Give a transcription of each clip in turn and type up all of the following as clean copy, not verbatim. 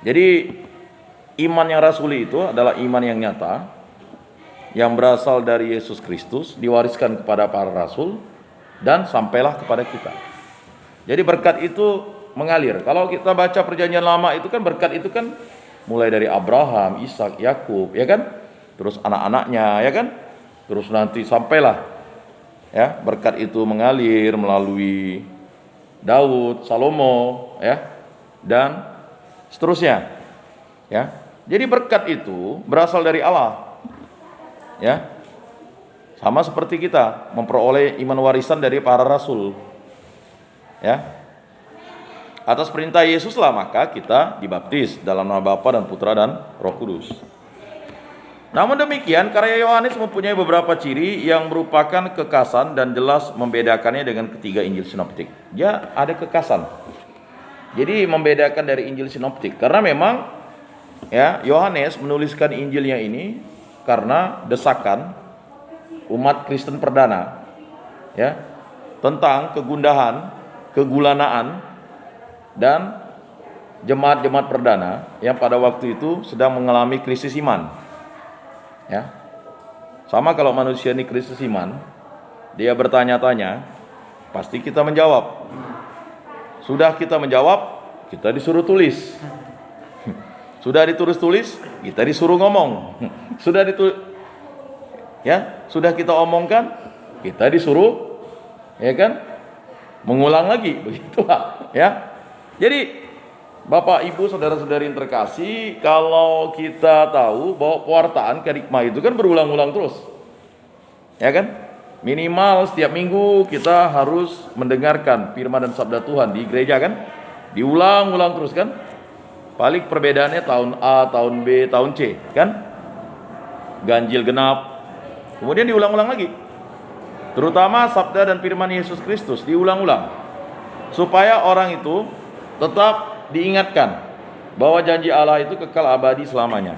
Jadi iman yang rasuli itu adalah iman yang nyata, yang berasal dari Yesus Kristus, diwariskan kepada para rasul, dan sampailah kepada kita. Jadi berkat itu mengalir. Kalau kita baca perjanjian lama itu kan berkat itu kan mulai dari Abraham, Ishak, Yakub, ya kan? Terus anak-anaknya, ya kan? Terus nanti sampailah ya berkat itu mengalir melalui Daud, Salomo, ya, dan seterusnya. Ya. Jadi berkat itu berasal dari Allah. Ya. Sama seperti kita memperoleh iman warisan dari para rasul. Ya. Atas perintah Yesuslah maka kita dibaptis dalam nama Bapa dan Putra dan Roh Kudus. Namun demikian, karya Yohanes mempunyai beberapa ciri yang merupakan kekasan dan jelas membedakannya dengan ketiga Injil sinoptik. Dia ada kekasan. Jadi membedakan dari Injil sinoptik karena memang ya Yohanes menuliskan Injilnya ini karena desakan umat Kristen perdana ya tentang kegundahan, kegulanaan dan jemaat-jemaat perdana yang pada waktu itu sedang mengalami krisis iman. Ya. Sama kalau manusia ini krisis iman, dia bertanya-tanya, pasti kita menjawab. Sudah kita menjawab, kita disuruh tulis. Sudah ditulis-tulis, kita disuruh ngomong. Sudah sudah kita omongkan, kita disuruh ya kan? Mengulang lagi, begitulah, ya. Jadi Bapak, Ibu, saudara-saudari yang terkasih, kalau kita tahu bahwa pewartaan kerikma itu kan berulang-ulang terus. Ya kan? Minimal setiap minggu kita harus mendengarkan firman dan sabda Tuhan di gereja kan? Diulang-ulang terus kan? Paling perbedaannya tahun A, tahun B, tahun C kan? Ganjil genap. Kemudian diulang-ulang lagi. Terutama sabda dan firman Yesus Kristus diulang-ulang. Supaya orang itu tetap diingatkan bahwa janji Allah itu kekal abadi selamanya.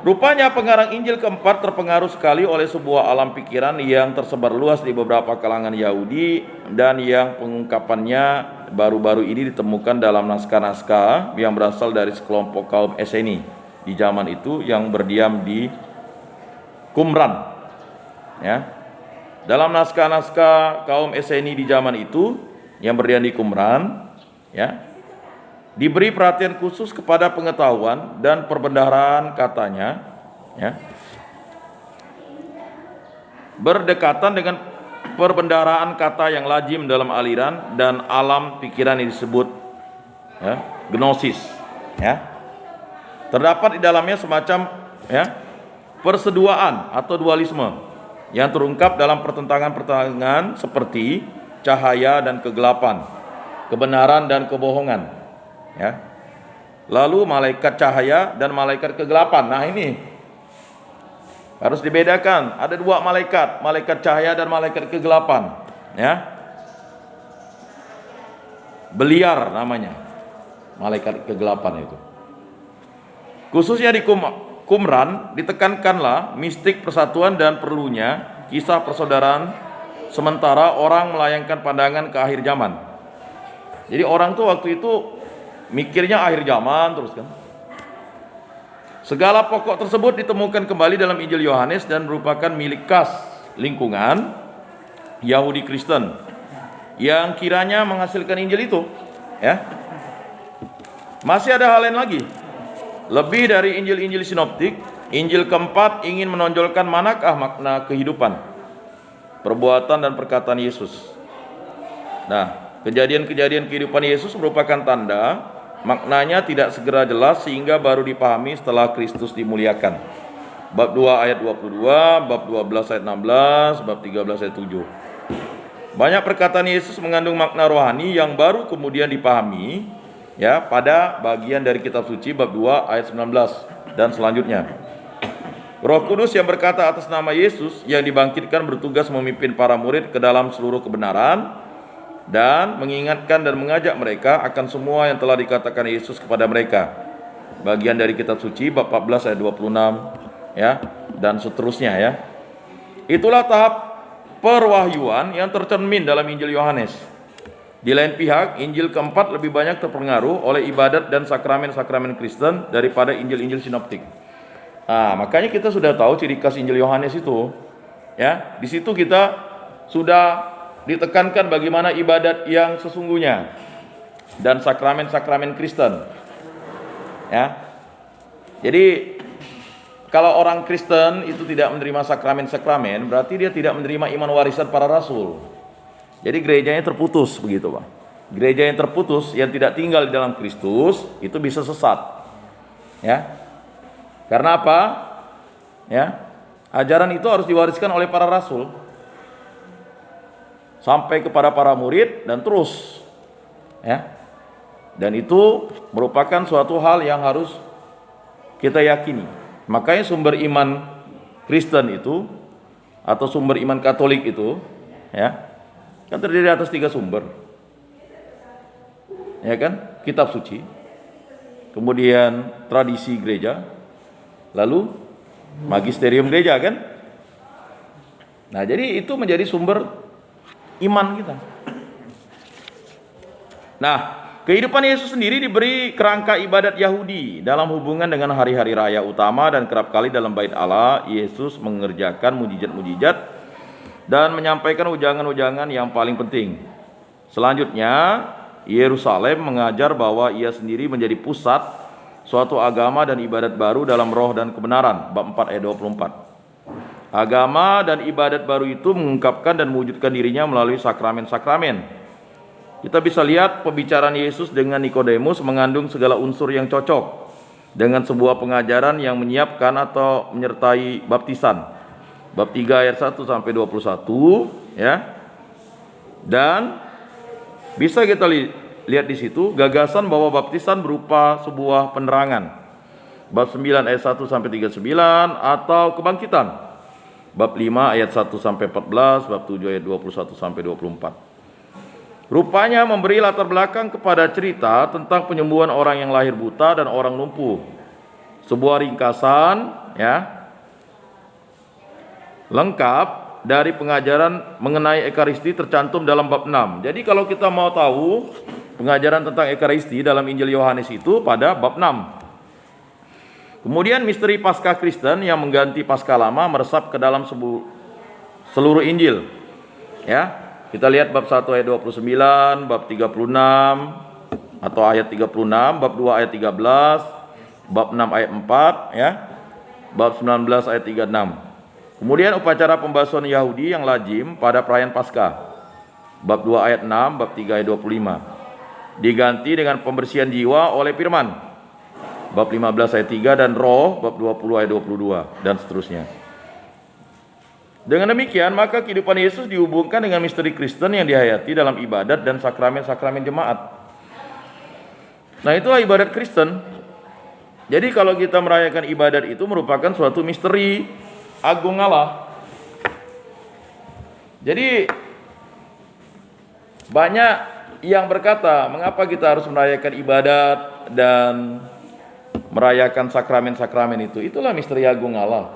Rupanya pengarang Injil keempat terpengaruh sekali oleh sebuah alam pikiran yang tersebar luas di beberapa kalangan Yahudi dan yang pengungkapannya baru-baru ini ditemukan dalam naskah-naskah yang berasal dari sekelompok kaum Esseni di zaman itu yang berdiam di Qumran. Ya. Dalam naskah-naskah kaum Esseni di zaman itu yang berdiam di Qumran, ya, diberi perhatian khusus kepada pengetahuan dan perbendaharaan katanya, ya, berdekatan dengan perbendaharaan kata yang lazim dalam aliran dan alam pikiran yang disebut ya, gnosis, ya. Terdapat di dalamnya semacam ya, perseduaan atau dualisme yang terungkap dalam pertentangan-pertentangan seperti cahaya dan kegelapan, kebenaran dan kebohongan, ya. Lalu malaikat cahaya dan malaikat kegelapan. Nah ini harus dibedakan. Ada dua malaikat, malaikat cahaya dan malaikat kegelapan, ya. Beliar namanya, malaikat kegelapan itu. Khususnya di Qumran ditekankanlah mistik persatuan dan perlunya kisah persaudaraan. Sementara orang melayangkan pandangan ke akhir zaman. Jadi orang tuh waktu itu mikirnya akhir zaman terus kan. Segala pokok tersebut ditemukan kembali dalam Injil Yohanes dan merupakan milik khas lingkungan Yahudi Kristen yang kiranya menghasilkan Injil itu. Ya. Masih ada hal lain lagi. Lebih dari Injil-Injil sinoptik, Injil keempat ingin menonjolkan manakah makna kehidupan, perbuatan dan perkataan Yesus. Nah, kejadian-kejadian kehidupan Yesus merupakan tanda maknanya tidak segera jelas sehingga baru dipahami setelah Kristus dimuliakan. Bab 2 ayat 22, bab 12 ayat 16, bab 13 ayat 7. Banyak perkataan Yesus mengandung makna rohani yang baru kemudian dipahami ya pada bagian dari kitab suci bab 2 ayat 19 dan selanjutnya. Roh Kudus yang berkata atas nama Yesus yang dibangkitkan bertugas memimpin para murid ke dalam seluruh kebenaran dan mengingatkan dan mengajak mereka akan semua yang telah dikatakan Yesus kepada mereka. Bagian dari kitab suci bab 14 ayat 26 ya dan seterusnya ya. Itulah tahap perwahyuan yang tercermin dalam Injil Yohanes. Di lain pihak, Injil keempat lebih banyak terpengaruh oleh ibadat dan sakramen-sakramen Kristen daripada Injil-Injil sinoptik. Nah, makanya kita sudah tahu ciri khas Injil Yohanes itu. Ya, di situ kita sudah ditekankan bagaimana ibadat yang sesungguhnya dan sakramen-sakramen Kristen. Ya. Jadi kalau orang Kristen itu tidak menerima sakramen-sakramen, berarti dia tidak menerima iman warisan para rasul. Jadi gerejanya terputus begitu, Pak. Gereja yang terputus, yang tidak tinggal di dalam Kristus, itu bisa sesat. Ya. Karena apa? Ya. Ajaran itu harus diwariskan oleh para rasul sampai kepada para murid dan terus. Ya. Dan itu merupakan suatu hal yang harus kita yakini. Makanya sumber iman Kristen itu atau sumber iman Katolik itu, ya, kan terdiri atas 3 sumber, ya kan? Kitab suci, kemudian tradisi gereja, lalu magisterium gereja, kan? Nah, jadi itu menjadi sumber iman kita. Nah, kehidupan Yesus sendiri diberi kerangka ibadat Yahudi dalam hubungan dengan hari-hari raya utama, dan kerap kali dalam bait Allah Yesus mengerjakan mujizat-mujizat dan menyampaikan ujangan-ujangan yang paling penting. Selanjutnya, Yerusalem mengajar bahwa ia sendiri menjadi pusat suatu agama dan ibadat baru dalam roh dan kebenaran. Bab 4 ayat 24. Agama dan ibadat baru itu mengungkapkan dan mewujudkan dirinya melalui sakramen-sakramen. Kita bisa lihat pembicaraan Yesus dengan Nikodemus mengandung segala unsur yang cocok dengan sebuah pengajaran yang menyiapkan atau menyertai baptisan. Bab 3 ayat 1 sampai 21, ya. Dan bisa kita lihat di situ gagasan bahwa baptisan berupa sebuah penerangan. Bab 9 ayat 1 sampai 39 atau kebangkitan. Bab 5 ayat 1 sampai 14, bab 7 ayat 21 sampai 24. Rupanya memberi latar belakang kepada cerita tentang penyembuhan orang yang lahir buta dan orang lumpuh. Sebuah ringkasan, ya, lengkap dari pengajaran mengenai Ekaristi tercantum dalam bab 6. Jadi kalau kita mau tahu pengajaran tentang Ekaristi dalam Injil Yohanes itu pada bab 6. Kemudian misteri Paskah Kristen yang mengganti Paskah Lama meresap ke dalam seluruh Injil. Ya, kita lihat bab 1 ayat 29, bab 36 atau ayat 36, bab 2 ayat 13, bab 6 ayat 4, ya. Bab 19 ayat 36. Kemudian upacara pembasuhan Yahudi yang lazim pada perayaan Paskah. Bab 2 ayat 6, bab 3 ayat 25. Diganti dengan pembersihan jiwa oleh firman. Bab 15 ayat 3 dan roh, bab 20 ayat 22 dan seterusnya. Dengan demikian, maka kehidupan Yesus dihubungkan dengan misteri Kristen yang dihayati dalam ibadat dan sakramen-sakramen jemaat. Nah, itulah ibadat Kristen. Jadi kalau kita merayakan ibadat itu merupakan suatu misteri agung Allah. Jadi banyak yang berkata, mengapa kita harus merayakan ibadat dan merayakan sakramen-sakramen itu? Itulah misteri agung Allah.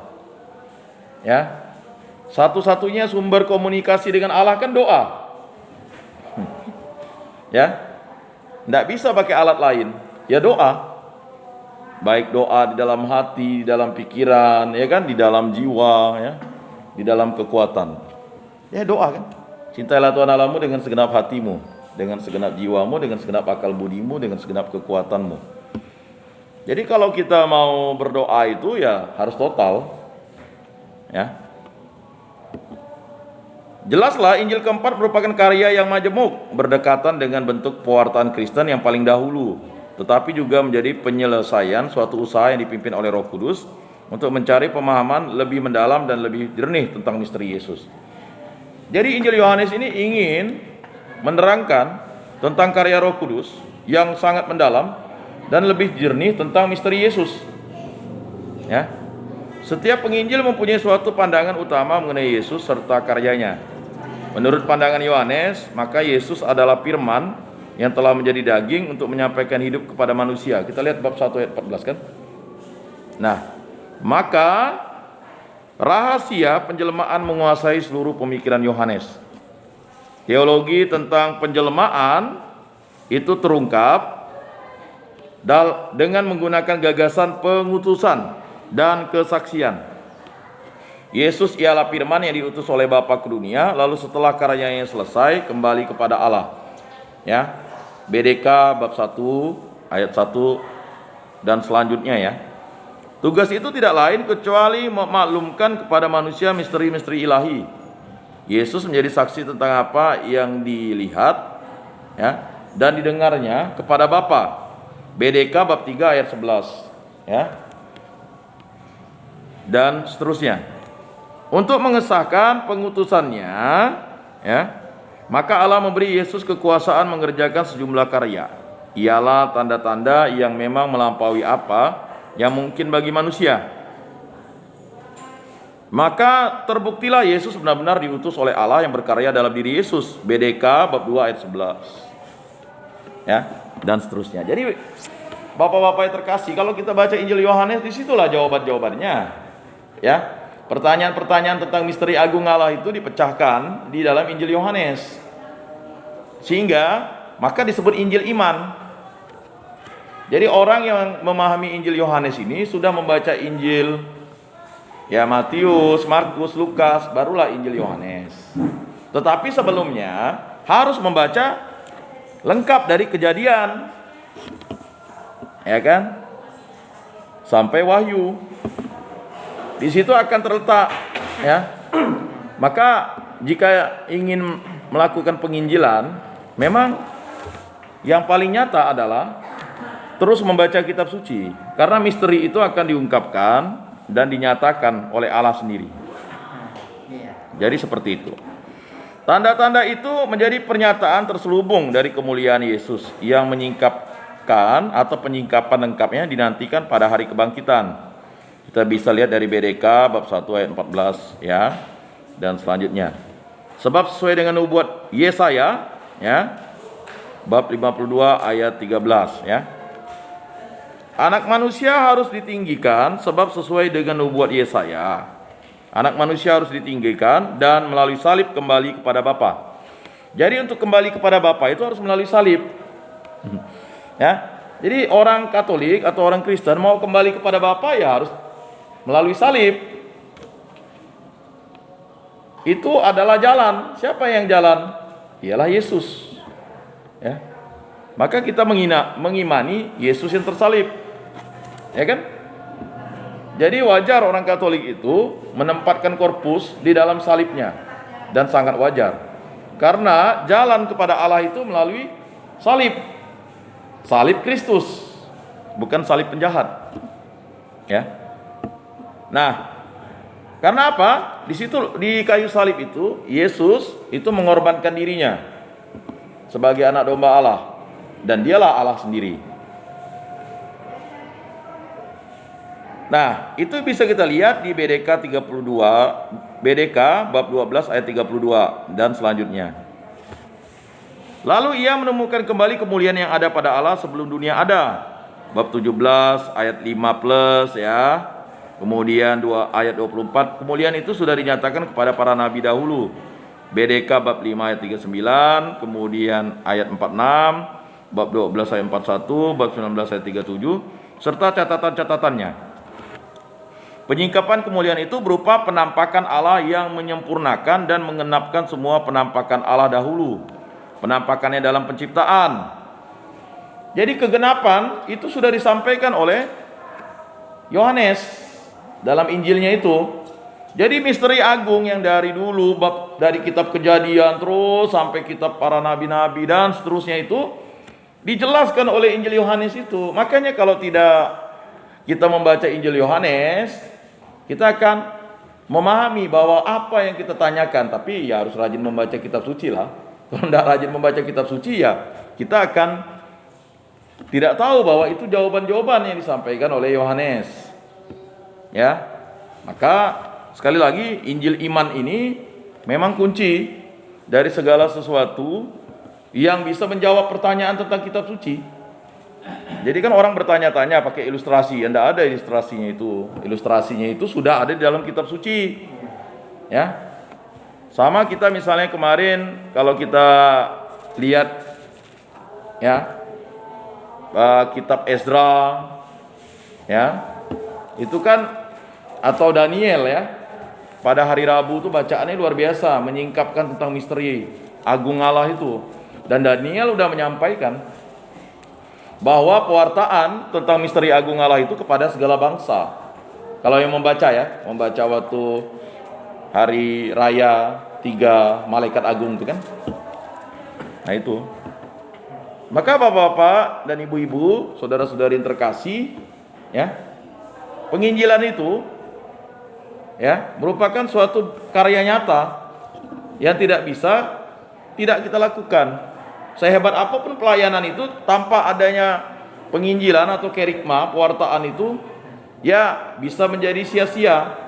Ya. Satu-satunya sumber komunikasi dengan Allah kan doa. Ya. Tidak bisa pakai alat lain. Ya doa. Baik doa di dalam hati, di dalam pikiran, ya kan, di dalam jiwa, ya, di dalam kekuatan. Ya doa kan. Cintailah Tuhan Allahmu dengan segenap hatimu, dengan segenap jiwamu, dengan segenap akal budimu, dengan segenap kekuatanmu. Jadi kalau kita mau berdoa itu ya harus total. Ya. Jelaslah Injil keempat merupakan karya yang majemuk, berdekatan dengan bentuk pewartaan Kristen yang paling dahulu, tetapi juga menjadi penyelesaian suatu usaha yang dipimpin oleh Roh Kudus untuk mencari pemahaman lebih mendalam dan lebih jernih tentang misteri Yesus. Jadi Injil Yohanes ini ingin menerangkan tentang karya Roh Kudus yang sangat mendalam dan lebih jernih tentang misteri Yesus. Ya. Setiap penginjil mempunyai suatu pandangan utama mengenai Yesus serta karyanya. Menurut pandangan Yohanes, maka Yesus adalah firman yang telah menjadi daging untuk menyampaikan hidup kepada manusia. Kita lihat bab 1 ayat 14 kan. Nah, maka rahasia penjelmaan menguasai seluruh pemikiran Yohanes. Teologi tentang penjelmaan itu terungkap dengan menggunakan gagasan pengutusan dan kesaksian. Yesus ialah firman yang diutus oleh Bapa ke dunia, lalu setelah karyanya selesai kembali kepada Allah. Ya. BDK bab 1 ayat 1 dan selanjutnya ya. Tugas itu tidak lain kecuali memaklumkan kepada manusia misteri-misteri ilahi. Yesus menjadi saksi tentang apa yang dilihat ya dan didengarnya kepada Bapa. BDK bab 3 ayat 11 ya. Dan seterusnya. Untuk mengesahkan pengutusannya ya, maka Allah memberi Yesus kekuasaan mengerjakan sejumlah karya. Ialah tanda-tanda yang memang melampaui apa yang mungkin bagi manusia. Maka terbuktilah Yesus benar-benar diutus oleh Allah yang berkarya dalam diri Yesus. BDK bab 2 ayat 11. Ya, dan seterusnya. Jadi Bapak-bapak yang terkasih, kalau kita baca Injil Yohanes, disitulah jawaban-jawabannya. Ya, pertanyaan-pertanyaan tentang misteri agung Allah itu dipecahkan di dalam Injil Yohanes. Sehingga maka disebut Injil iman. Jadi orang yang memahami Injil Yohanes ini sudah membaca Injil ya Matius, Markus, Lukas, barulah Injil Yohanes. Tetapi sebelumnya harus membaca lengkap dari Kejadian. Ya kan? Sampai Wahyu. Di situ akan terletak ya. Maka jika ingin melakukan penginjilan, memang yang paling nyata adalah terus membaca kitab suci, karena misteri itu akan diungkapkan dan dinyatakan oleh Allah sendiri. Jadi seperti itu. Tanda-tanda itu menjadi pernyataan terselubung dari kemuliaan Yesus yang menyingkapkan atau penyingkapan lengkapnya dinantikan pada hari kebangkitan. Kita bisa lihat dari BDK bab 1 ayat 14 ya dan selanjutnya. Sebab sesuai dengan nubuat Yesaya ya bab 52 ayat 13 ya. Anak manusia harus ditinggikan sebab sesuai dengan nubuat Yesaya. Anak manusia harus ditinggikan dan melalui salib kembali kepada Bapa. Jadi untuk kembali kepada Bapa itu harus melalui salib. Ya. Jadi orang Katolik atau orang Kristen mau kembali kepada Bapa ya harus melalui salib. Itu adalah jalan. Siapa yang jalan? Ialah Yesus. Ya. Maka kita mengimani Yesus yang tersalib. Ya kan? Jadi wajar orang Katolik itu menempatkan korpus di dalam salibnya. Dan sangat wajar. Karena jalan kepada Allah itu melalui salib. Salib Kristus, bukan salib penjahat. Ya. Nah, karena apa? Di situ di kayu salib itu Yesus itu mengorbankan dirinya sebagai anak domba Allah dan dialah Allah sendiri. Nah, itu bisa kita lihat di BDK 32, BDK bab 12 ayat 32 dan selanjutnya. Lalu ia menemukan kembali kemuliaan yang ada pada Allah sebelum dunia ada. Bab 17 ayat 5+ ya. Kemudian ayat 24, kemuliaan itu sudah dinyatakan kepada para nabi dahulu. BDK bab 5 ayat 39, kemudian ayat 46, bab 12 ayat 41, bab 19 ayat 37, serta catatan-catatannya. Penyingkapan kemuliaan itu berupa penampakan Allah yang menyempurnakan dan mengenapkan semua penampakan Allah dahulu. Penampakannya dalam penciptaan. Jadi kegenapan itu sudah disampaikan oleh Yohanes dalam Injilnya itu. Jadi misteri agung yang dari dulu dari kitab Kejadian terus sampai kitab para nabi-nabi dan seterusnya itu dijelaskan oleh Injil Yohanes itu. Makanya kalau tidak kita membaca Injil Yohanes, kita akan memahami bahwa apa yang kita tanyakan, tapi ya harus rajin membaca kitab suci lah. Kalau tidak rajin membaca kitab suci ya kita akan tidak tahu bahwa itu jawaban-jawaban yang disampaikan oleh Yohanes. Ya, maka sekali lagi Injil iman ini memang kunci dari segala sesuatu yang bisa menjawab pertanyaan tentang kitab suci. Jadi kan orang bertanya-tanya pakai ilustrasi, tidak ada ilustrasinya itu. Ilustrasinya itu sudah ada di dalam kitab suci. Ya. Sama kita misalnya kemarin kalau kita lihat ya kitab Ezra ya, itu kan atau Daniel ya, pada hari Rabu itu bacaannya luar biasa, menyingkapkan tentang misteri agung Allah itu. Dan Daniel udah menyampaikan bahwa pewartaan tentang misteri agung Allah itu kepada segala bangsa. Kalau yang membaca ya, membaca waktu hari raya 3 malaikat agung itu kan. Nah itu. Maka bapak-bapak dan ibu-ibu, saudara-saudari yang terkasih, ya, penginjilan itu ya merupakan suatu karya nyata yang tidak bisa tidak kita lakukan. Sehebat apapun pelayanan itu, tanpa adanya penginjilan atau kerikma, pewartaan itu ya bisa menjadi sia-sia.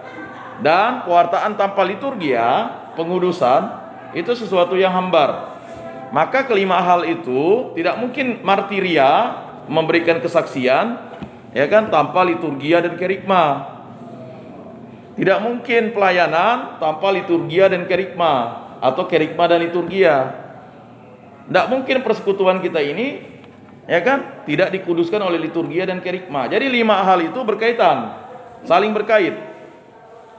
Dan pewartaan tanpa liturgia, pengudusan, itu sesuatu yang hambar. Maka kelima hal itu tidak mungkin martiria memberikan kesaksian ya kan tanpa liturgia dan kerikma. Tidak mungkin pelayanan tanpa liturgia dan kerikma atau kerikma dan liturgia. Tidak mungkin persekutuan kita ini ya kan tidak dikuduskan oleh liturgia dan kerikma. Jadi 5 hal itu berkaitan, saling berkait.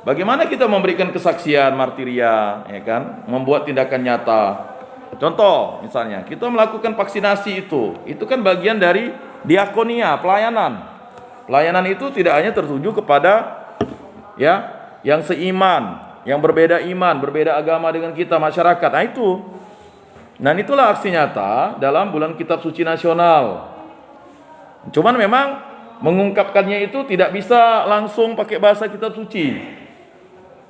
Bagaimana kita memberikan kesaksian martiria ya kan, membuat tindakan nyata. Contoh misalnya kita melakukan vaksinasi itu kan bagian dari diakonia, pelayanan. Pelayanan itu tidak hanya tertuju kepada ya yang seiman, yang berbeda iman, berbeda agama dengan kita, masyarakat. Nah itu. Dan itulah aksi nyata dalam bulan Kitab Suci Nasional. Cuman memang mengungkapkannya itu tidak bisa langsung pakai bahasa Kitab Suci.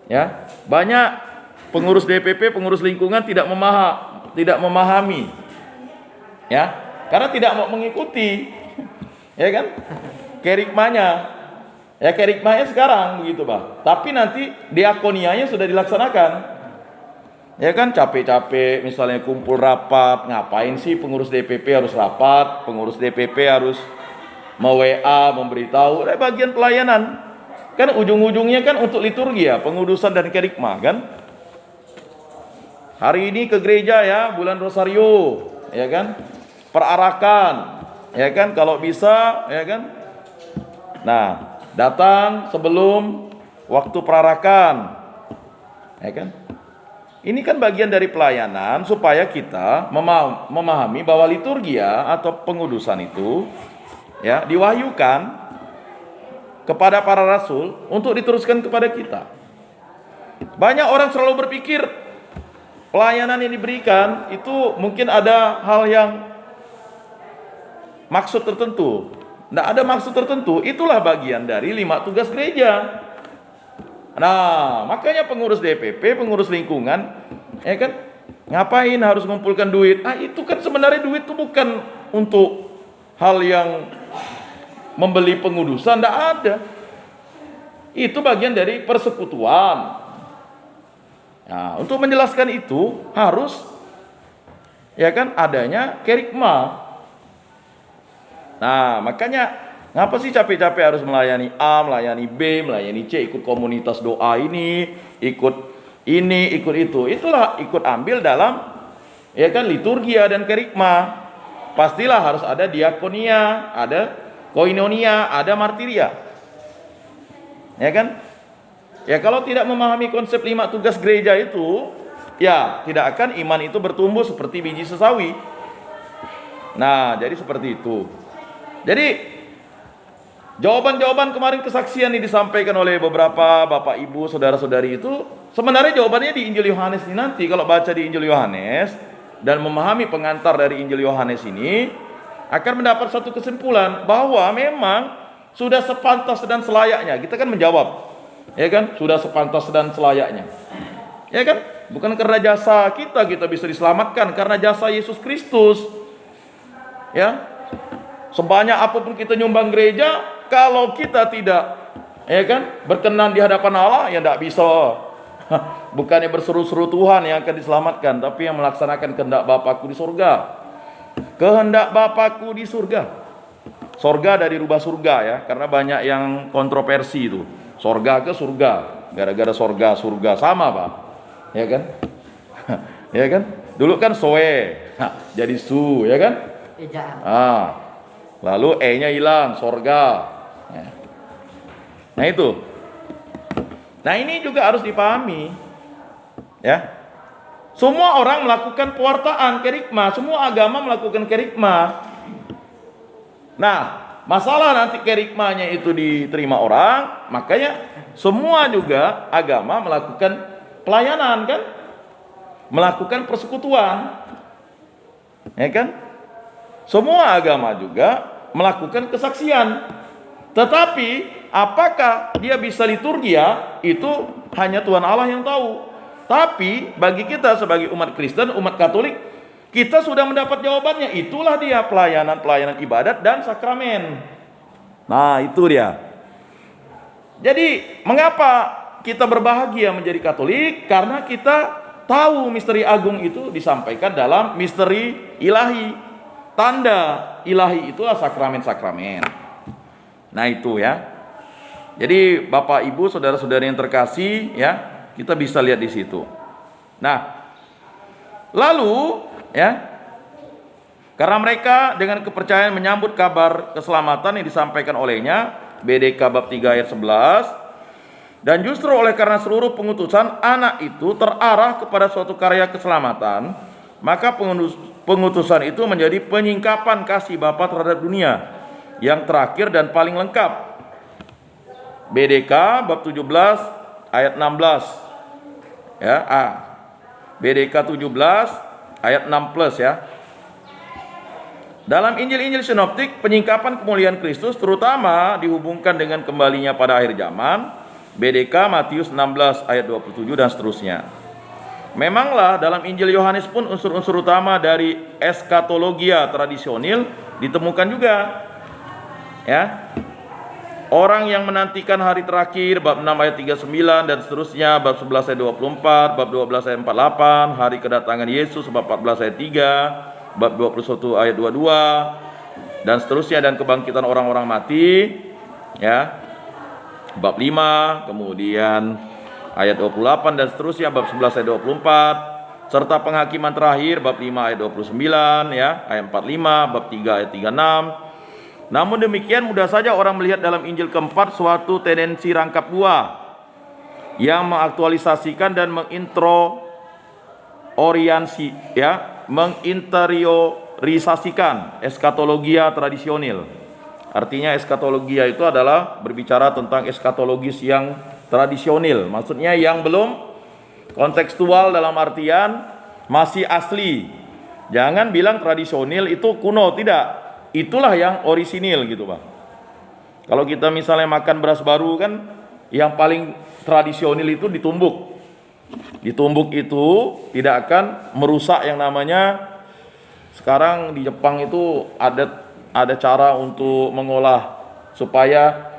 Ya, banyak pengurus DPP, pengurus lingkungan tidak memahami. Ya, karena tidak mau mengikuti. Ya kan? Kerikmanya. Ya kerikmanya sekarang begitu, Pak. Tapi nanti diakonianya sudah dilaksanakan. Ya kan, capek-capek misalnya kumpul rapat, ngapain sih pengurus DPP harus rapat, pengurus DPP harus WA memberitahu, bagian pelayanan. Kan ujung-ujungnya kan untuk liturgi ya, pengudusan dan kerikma kan. Hari ini ke gereja ya, bulan Rosario, ya kan? Perarakan, ya kan, kalau bisa, ya kan. Nah, datang sebelum waktu perarakan, ya kan. Ini kan bagian dari pelayanan supaya kita memahami bahwa liturgia atau pengudusan itu ya diwahyukan kepada para rasul untuk diteruskan kepada kita. Banyak orang selalu berpikir pelayanan yang diberikan itu mungkin ada hal yang maksud tertentu. Tidak ada maksud tertentu. Itulah bagian dari 5 tugas gereja. Nah, makanya pengurus DPP, pengurus lingkungan, ya kan, ngapain harus mengumpulkan duit? Itu kan sebenarnya duit itu bukan untuk hal yang membeli pengudusan, tidak ada. Itu bagian dari persekutuan. Nah, untuk menjelaskan itu harus, ya kan, adanya kerikma. Nah, makanya ngapa sih capek-capek harus melayani A, melayani B, melayani C, ikut komunitas doa ini, ikut itu. Itulah ikut ambil dalam ya kan liturgia dan kerikma. Pastilah harus ada diakonia, ada koinonia, ada martiria. Ya kan? Ya kalau tidak memahami konsep 5 tugas gereja itu, ya tidak akan iman itu bertumbuh seperti biji sesawi. Nah, jadi seperti itu. Jadi jawaban-jawaban kemarin kesaksian yang disampaikan oleh beberapa bapak ibu saudara-saudari itu sebenarnya jawabannya di Injil Yohanes ini nanti. Kalau baca di Injil Yohanes dan memahami pengantar dari Injil Yohanes ini akan mendapat satu kesimpulan bahwa memang sudah sepantas dan selayaknya. Kita kan menjawab, ya kan, sudah sepantas dan selayaknya, ya kan, bukan karena jasa kita bisa diselamatkan, karena jasa Yesus Kristus. Ya, sebanyak apapun kita nyumbang gereja, kalau kita tidak, ya kan, berkenan di hadapan Allah, ya tidak bisa. Bukannya berseru-seru Tuhan yang akan diselamatkan, tapi yang melaksanakan kehendak Bapakku di surga. Kehendak Bapakku di surga. Surga dari rubah surga ya, karena banyak yang kontroversi itu. Surga ke surga, gara-gara surga sama Pak. Ya kan? Ya kan? Dulu kan soe, jadi su, ya kan? Ejaan. Lalu e-nya hilang, sorga. Ya. Nah itu. Nah ini juga harus dipahami. Ya. Semua orang melakukan pewartaan kerikma, semua agama melakukan kerikma. Nah, masalah nanti kerikmanya itu diterima orang, makanya semua juga agama melakukan pelayanan kan? Melakukan persekutuan. Ya kan? Semua agama juga melakukan kesaksian. Tetapi apakah dia bisa liturgia, itu hanya Tuhan Allah yang tahu. Tapi bagi kita sebagai umat Kristen, umat Katolik, kita sudah mendapat jawabannya. Itulah dia pelayanan ibadat dan sakramen. Nah itu dia. Jadi mengapa kita berbahagia menjadi Katolik? Karena kita tahu misteri agung itu disampaikan dalam misteri ilahi. Tanda ilahi itulah sakramen-sakramen. Nah itu ya. Jadi Bapak Ibu saudara-saudari yang terkasih ya, kita bisa lihat di situ. Nah, lalu ya, karena mereka dengan kepercayaan menyambut kabar keselamatan yang disampaikan olehnya, BDK bab 3 ayat 11, dan justru oleh karena seluruh pengutusan anak itu terarah kepada suatu karya keselamatan, maka pengutusan itu menjadi penyingkapan kasih Bapa terhadap dunia yang terakhir dan paling lengkap. BDK bab 17 ayat 16. Ya, BDK 17 ayat 6 plus ya. Dalam Injil-Injil sinoptik, penyingkapan kemuliaan Kristus terutama dihubungkan dengan kembalinya pada akhir zaman. BDK Matius 16 ayat 27 dan seterusnya. Memanglah dalam Injil Yohanes pun unsur-unsur utama dari eskatologia tradisional ditemukan juga. Ya. Orang yang menantikan hari terakhir, bab 6 ayat 39 dan seterusnya, bab 11 ayat 24, bab 12 ayat 48, hari kedatangan Yesus, bab 14 ayat 3, bab 21 ayat 22, dan seterusnya, dan kebangkitan orang-orang mati, ya, bab 5, kemudian ayat 28 dan seterusnya, bab 11 ayat 24, serta penghakiman terakhir, bab 5 ayat 29, ya, ayat 45, bab 3 ayat 36. Namun demikian mudah saja orang melihat dalam Injil keempat suatu tendensi rangkap buah yang mengaktualisasikan dan menginteriorisasikan eskatologia tradisional. Artinya eskatologia itu adalah berbicara tentang eskatologis yang tradisional, maksudnya yang belum kontekstual dalam artian masih asli. Jangan bilang tradisional itu kuno, tidak. Itulah yang orisinil gitu Pak. Kalau kita misalnya makan beras baru kan, yang paling tradisional itu ditumbuk. Ditumbuk itu tidak akan merusak yang namanya, sekarang di Jepang itu ada cara untuk mengolah supaya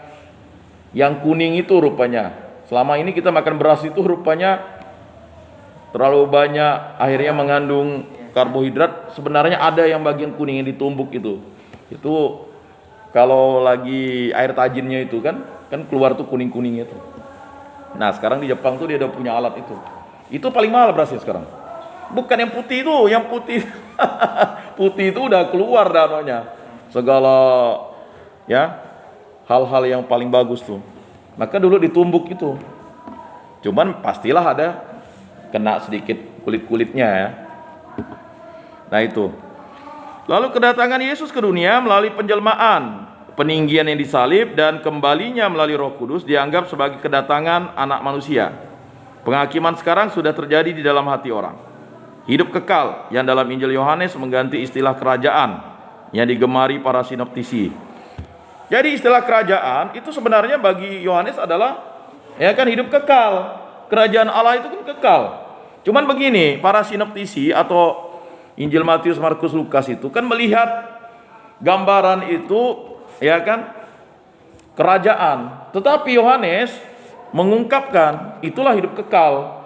yang kuning itu rupanya, selama ini kita makan beras itu rupanya terlalu banyak akhirnya mengandung karbohidrat. Sebenarnya ada yang bagian kuning yang ditumbuk itu kalau lagi air tajinnya itu kan keluar tuh kuning-kuningnya itu. Nah sekarang di Jepang tuh dia udah punya alat itu paling mahal berasnya sekarang, bukan yang putih itu. Yang putih putih itu udah keluar dananya segala ya hal-hal yang paling bagus tuh, maka dulu ditumbuk itu. Cuman pastilah ada kena sedikit kulit-kulitnya ya. Nah itu. Lalu kedatangan Yesus ke dunia melalui penjelmaan, peninggian yang disalib, dan kembalinya melalui Roh Kudus dianggap sebagai kedatangan anak manusia. Penghakiman sekarang sudah terjadi di dalam hati orang. Hidup kekal yang dalam Injil Yohanes mengganti istilah kerajaan yang digemari para sinoptisi. Jadi istilah kerajaan itu sebenarnya bagi Yohanes adalah ya kan hidup kekal. Kerajaan Allah itu kan kekal. Cuman begini, para sinoptisi atau Injil Matius, Markus, Lukas itu kan melihat gambaran itu ya kan kerajaan. Tetapi Yohanes mengungkapkan itulah hidup kekal.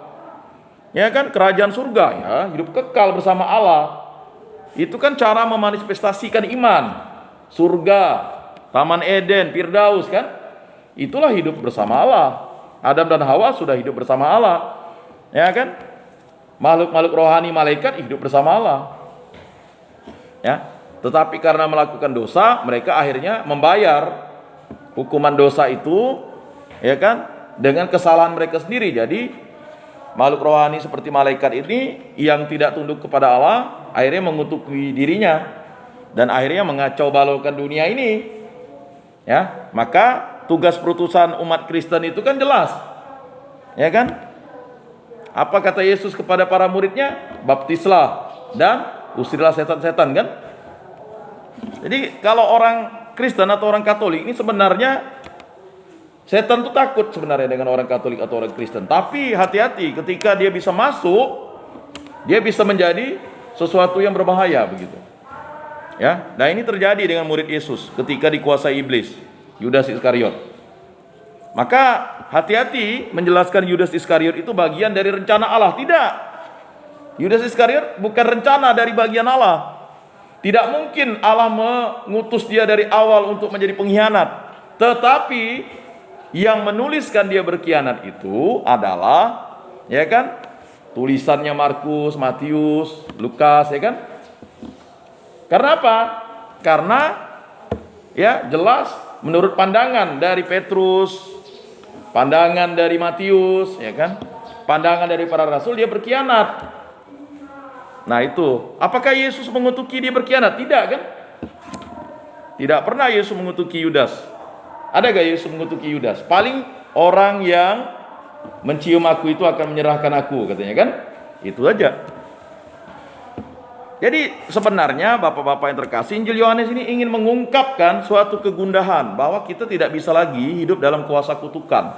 Ya kan kerajaan surga ya, hidup kekal bersama Allah. Itu kan cara memanifestasikan iman. Surga, Taman Eden, Firdaus kan. Itulah hidup bersama Allah. Adam dan Hawa sudah hidup bersama Allah. Ya kan? makhluk-makhluk rohani malaikat hidup bersama Allah. Ya, tetapi karena melakukan dosa, mereka akhirnya membayar hukuman dosa itu, ya kan, dengan kesalahan mereka sendiri. Jadi makhluk rohani seperti malaikat ini yang tidak tunduk kepada Allah akhirnya mengutuki dirinya dan akhirnya mengacau balaukan dunia ini. Ya, maka tugas perutusan umat Kristen itu kan jelas. Ya kan? Apa kata Yesus kepada para muridnya? Baptislah dan usirlah setan-setan, kan? Jadi kalau orang Kristen atau orang Katolik ini sebenarnya setan itu takut sebenarnya dengan orang Katolik atau orang Kristen. Tapi hati-hati, ketika dia bisa masuk, dia bisa menjadi sesuatu yang berbahaya begitu. Ya, nah ini terjadi dengan murid Yesus ketika dikuasai iblis, Yudas Iskariot. Maka hati-hati menjelaskan Yudas Iskariot itu bagian dari rencana Allah. Tidak. Yudas Iskariot bukan rencana dari bagian Allah. Tidak mungkin Allah mengutus dia dari awal untuk menjadi pengkhianat. Tetapi yang menuliskan dia berkhianat itu adalah, ya kan, tulisannya Markus, Matius, Lukas, ya kan? Karena apa? Karena ya jelas menurut pandangan dari Petrus, pandangan dari Matius, ya kan, pandangan dari para rasul, dia berkhianat. Nah itu, apakah Yesus mengutuki dia berkhianat? Tidak, kan? Tidak pernah Yesus mengutuki Yudas. Ada gak Yesus mengutuki Yudas? Paling orang yang mencium aku itu akan menyerahkan aku, katanya, kan? Itu aja. Jadi sebenarnya Bapak-bapak yang terkasih, Injil Yohanes ini ingin mengungkapkan suatu kegundahan bahwa kita tidak bisa lagi hidup dalam kuasa kutukan.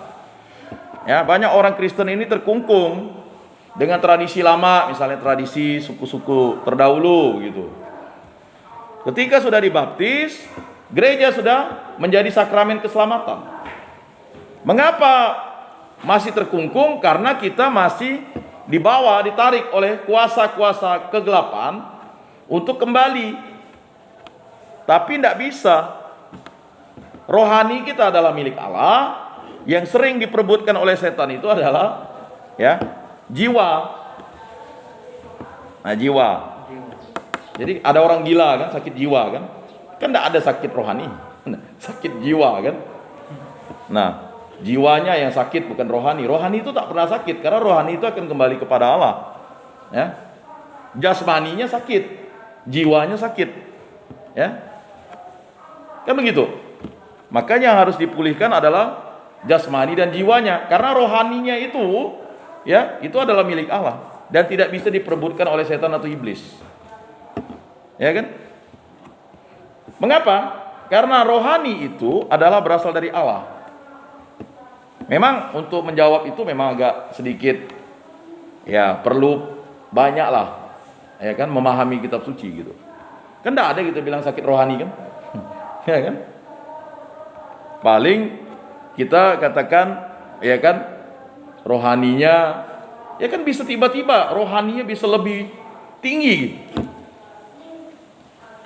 Ya, banyak orang Kristen ini terkungkung dengan tradisi lama, misalnya tradisi suku-suku terdahulu gitu. Ketika sudah dibaptis, gereja sudah menjadi sakramen keselamatan. Mengapa masih terkungkung? Karena kita masih dibawa, ditarik oleh kuasa-kuasa kegelapan untuk kembali. Tapi tidak bisa. Rohani kita adalah milik Allah. Yang sering diperebutkan oleh setan itu adalah ya jiwa. Nah, jiwa. Jadi ada orang gila kan, sakit jiwa kan? Kan tidak ada sakit rohani, sakit jiwa kan? Nah, jiwanya yang sakit bukan rohani. Rohani itu tak pernah sakit karena rohani itu akan kembali kepada Allah. Ya. Jasmaninya sakit, jiwanya sakit. Ya. Kan begitu. Makanya yang harus dipulihkan adalah jasmani dan jiwanya, karena rohaninya itu ya, itu adalah milik Allah dan tidak bisa diperebutkan oleh setan atau iblis. Ya kan? Mengapa? Karena rohani itu adalah berasal dari Allah. Memang untuk menjawab itu memang agak sedikit ya, perlu banyak lah, ya kan, memahami kitab suci gitu. Kan tidak ada kita bilang sakit rohani kan? Ya kan? Paling kita katakan ya kan, rohaninya ya kan bisa tiba-tiba rohaninya bisa lebih tinggi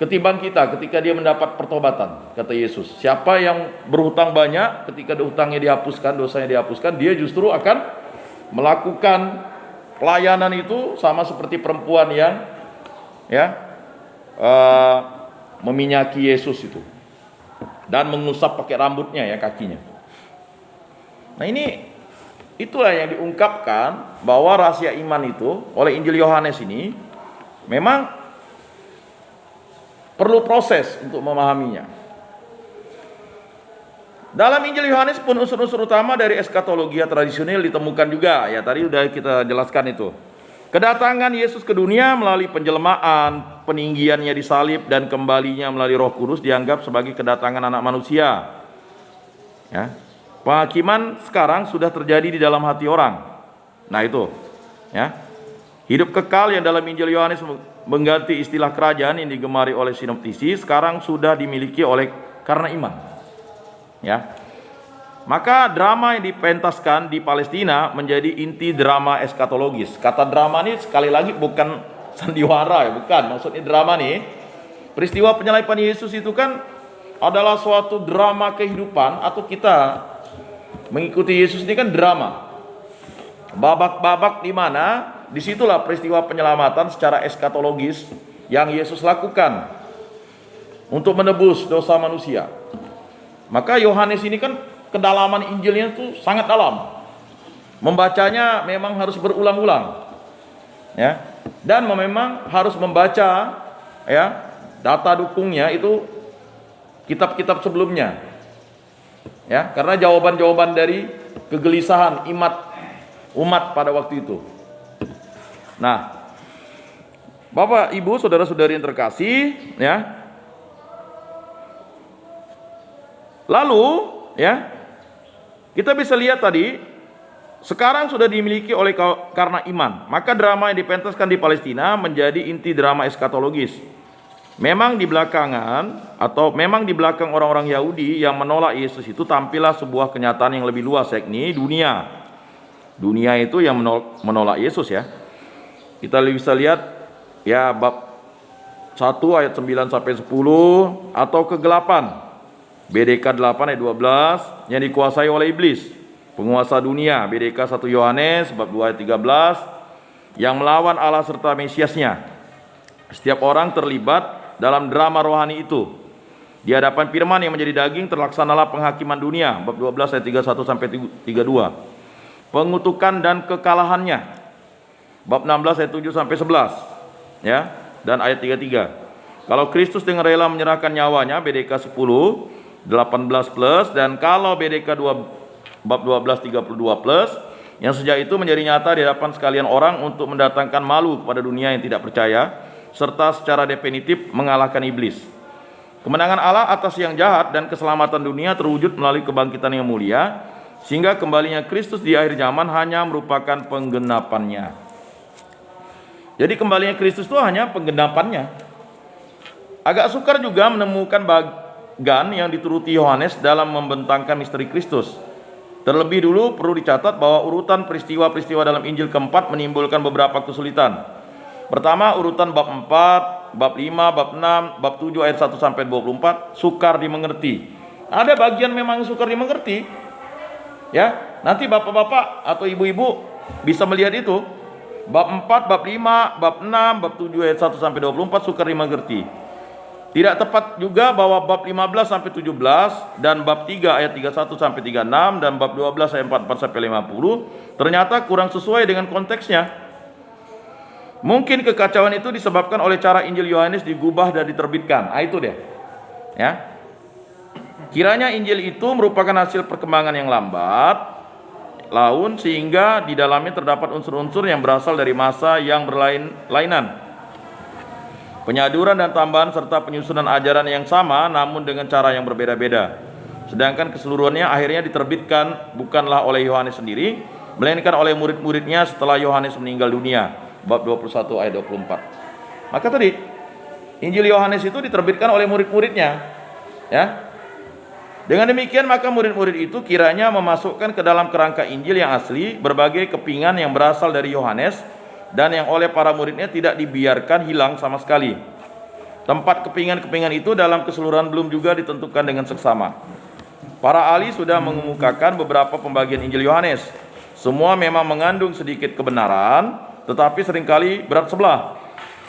ketimbang kita ketika dia mendapat pertobatan. Kata Yesus, siapa yang berhutang banyak, ketika hutangnya dihapuskan, dosanya dihapuskan, dia justru akan melakukan pelayanan itu sama seperti perempuan yang ya meminyaki Yesus itu dan mengusap pakai rambutnya ya, kakinya. Nah ini, itulah yang diungkapkan bahwa rahasia iman itu oleh Injil Yohanes ini memang perlu proses untuk memahaminya. Dalam Injil Yohanes pun unsur-unsur utama dari eskatologia tradisional ditemukan juga. Ya tadi sudah kita jelaskan itu. Kedatangan Yesus ke dunia melalui penjelmaan, peninggiannya disalib dan kembalinya melalui Roh Kudus dianggap sebagai kedatangan anak manusia. Ya. Penghakiman sekarang sudah terjadi di dalam hati orang. Nah itu, ya. Hidup kekal yang dalam Injil Yohanes mengganti istilah kerajaan yang digemari oleh sinoptisi sekarang sudah dimiliki oleh karena iman. Ya. Maka drama yang dipentaskan di Palestina menjadi inti drama eskatologis. Kata drama ini sekali lagi bukan sandiwara ya, bukan. Maksudnya drama nih, peristiwa penyaliban Yesus itu kan adalah suatu drama kehidupan, atau kita mengikuti Yesus ini kan drama. Babak-babak di mana disitulah peristiwa penyelamatan secara eskatologis yang Yesus lakukan untuk menebus dosa manusia. Maka Yohanes ini kan kedalaman Injilnya itu sangat dalam. Membacanya memang harus berulang-ulang. Ya. Dan memang harus membaca ya, data dukungnya itu kitab-kitab sebelumnya. Ya, karena jawaban-jawaban dari kegelisahan umat pada waktu itu. Nah, Bapak, Ibu, saudara-saudari yang terkasih, ya. Lalu, ya, kita bisa lihat tadi, sekarang sudah dimiliki oleh karena iman. Maka drama yang dipentaskan di Palestina menjadi inti drama eskatologis. Memang di belakang orang-orang Yahudi yang menolak Yesus itu tampillah sebuah kenyataan yang lebih luas, yakni dunia. Dunia itu yang menolak Yesus ya. Kita bisa lihat ya bab 1 ayat 9 sampai 10 atau kegelapan. BDK 8 ayat 12 yang dikuasai oleh iblis, penguasa dunia. BDK 1 Yohanes bab 2 ayat 13 yang melawan Allah serta Mesiasnya. Setiap orang terlibat dalam drama rohani itu. Di hadapan firman yang menjadi daging terlaksanalah penghakiman dunia. Bab 12 ayat 31 sampai 32. Pengutukan dan kekalahannya. Bab 16 ayat 7 sampai 11. Ya, dan ayat 33. Kalau Kristus dengan rela menyerahkan nyawanya, BDK 10 18 plus, dan kalau BDK 2 bab 12 32 plus, yang sejak itu menjadi nyata di hadapan sekalian orang untuk mendatangkan malu kepada dunia yang tidak percaya, serta secara definitif mengalahkan iblis. Kemenangan Allah atas yang jahat dan keselamatan dunia terwujud melalui kebangkitan yang mulia, sehingga kembalinya Kristus di akhir zaman hanya merupakan penggenapannya. Jadi kembalinya Kristus itu hanya penggenapannya. Agak sukar juga menemukan bagan yang dituruti Yohanes dalam membentangkan misteri Kristus. Terlebih dulu perlu dicatat bahwa urutan peristiwa-peristiwa dalam Injil keempat menimbulkan beberapa kesulitan. Pertama, urutan bab 4, bab 5, bab 6, bab 7 ayat 1 sampai 24 sukar dimengerti. Ada bagian memang sukar dimengerti. Ya, nanti bapak-bapak atau ibu-ibu bisa melihat itu. Bab 4, bab 5, bab 6, bab 7 ayat 1 sampai 24 sukar dimengerti. Tidak tepat juga bahwa bab 15 sampai 17 dan bab 3 ayat 31 sampai 36 dan bab 12 ayat 44 sampai 50 ternyata kurang sesuai dengan konteksnya. Mungkin kekacauan itu disebabkan oleh cara Injil Yohanes digubah dan diterbitkan. Itu deh. Ya. Kiranya Injil itu merupakan hasil perkembangan yang lambat laun sehingga di dalamnya terdapat unsur-unsur yang berasal dari masa yang berlainan. Penyaduran dan tambahan serta penyusunan ajaran yang sama namun dengan cara yang berbeda-beda. Sedangkan keseluruhannya akhirnya diterbitkan bukanlah oleh Yohanes sendiri, melainkan oleh murid-muridnya setelah Yohanes meninggal dunia. Bab 21 ayat 24. Maka tadi Injil Yohanes itu diterbitkan oleh murid-muridnya. Ya. Dengan demikian maka murid-murid itu kiranya memasukkan ke dalam kerangka Injil yang asli berbagai kepingan yang berasal dari Yohanes dan yang oleh para muridnya tidak dibiarkan hilang sama sekali. Tempat kepingan-kepingan itu dalam keseluruhan belum juga ditentukan dengan seksama. Para ahli sudah mengemukakan beberapa pembagian Injil Yohanes. Semua memang mengandung sedikit kebenaran, tetapi seringkali berat sebelah.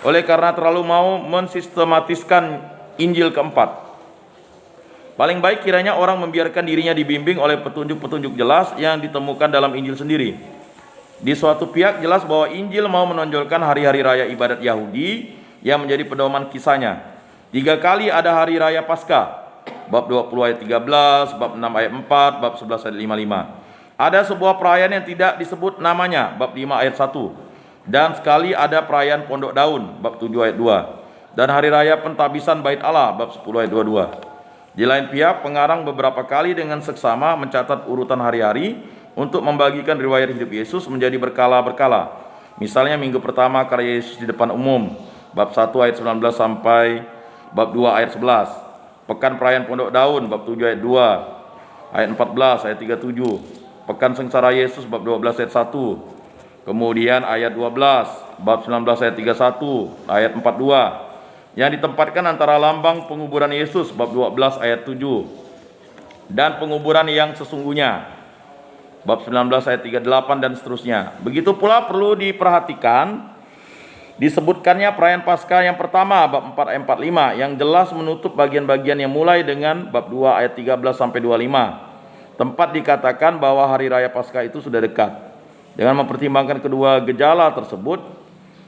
Oleh karena terlalu mau mensistematiskan Injil keempat. Paling baik kiranya orang membiarkan dirinya dibimbing oleh petunjuk-petunjuk jelas yang ditemukan dalam Injil sendiri. Di suatu pihak jelas bahwa Injil mau menonjolkan hari-hari raya ibadat Yahudi yang menjadi pedoman kisahnya. 3 kali ada hari raya Paskah. Bab 20 ayat 13, bab 6 ayat 4, bab 11 ayat 55. Ada sebuah perayaan yang tidak disebut namanya, bab 5 ayat 1. Dan sekali ada perayaan Pondok Daun, bab 7 ayat 2. Dan hari raya pentabisan Bait Allah, bab 10 ayat 22. Di lain pihak, pengarang beberapa kali dengan seksama mencatat urutan hari-hari untuk membagikan riwayat hidup Yesus menjadi berkala-berkala. Misalnya minggu pertama karya Yesus di depan umum, bab 1 ayat 19 sampai bab 2 ayat 11. Pekan perayaan Pondok Daun, bab 7 ayat 2, ayat 14, ayat 37. Pekan sengsara Yesus, bab 12 ayat 1. Kemudian ayat 12, bab 19 ayat 31, ayat 42. Yang ditempatkan antara lambang penguburan Yesus bab 12 ayat 7 dan penguburan yang sesungguhnya. bab 19 ayat 38 dan seterusnya. Begitu pula perlu diperhatikan disebutkannya perayaan Paskah yang pertama bab 4 ayat 45 yang jelas menutup bagian-bagian yang mulai dengan bab 2 ayat 13 sampai 25. Tempat dikatakan bahwa hari raya Paskah itu sudah dekat. Dengan mempertimbangkan kedua gejala tersebut,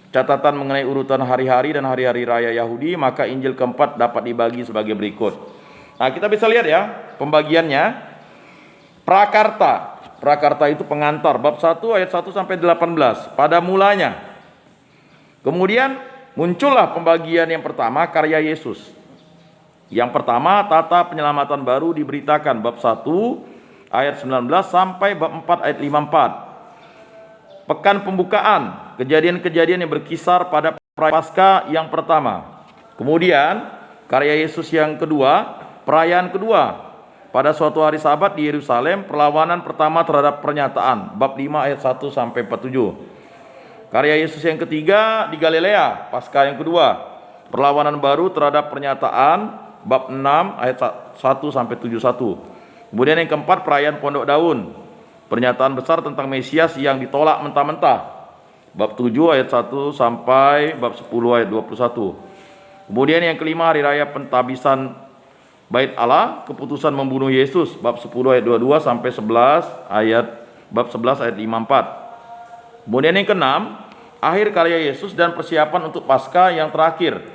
catatan mengenai urutan hari-hari dan hari-hari raya Yahudi, maka Injil keempat dapat dibagi sebagai berikut. Nah, kita bisa lihat ya pembagiannya. Prakarta. Prakarta itu pengantar bab 1 ayat 1 sampai 18 pada mulanya. Kemudian muncullah pembagian yang pertama, karya Yesus. Yang pertama, tata penyelamatan baru diberitakan bab 1 ayat 19 sampai bab 4 ayat 54. Pekan pembukaan, kejadian-kejadian yang berkisar pada Paskah yang pertama. Kemudian karya Yesus yang kedua, perayaan kedua. Pada suatu hari Sabat di Yerusalem, perlawanan pertama terhadap pernyataan bab 5 ayat 1 sampai 47. Karya Yesus yang ketiga di Galilea, Paskah yang kedua, perlawanan baru terhadap pernyataan bab 6 ayat 1 sampai 71. Kemudian yang keempat, perayaan Pondok Daun, pernyataan besar tentang Mesias yang ditolak mentah-mentah, bab 7 ayat 1 sampai bab 10 ayat 21. Kemudian yang kelima, hari raya pentabisan Bait Allah, keputusan membunuh Yesus, bab 10 ayat 22 sampai 11 ayat bab 11 ayat 54. Kemudian yang keenam, akhir karya Yesus dan persiapan untuk Paskah yang terakhir,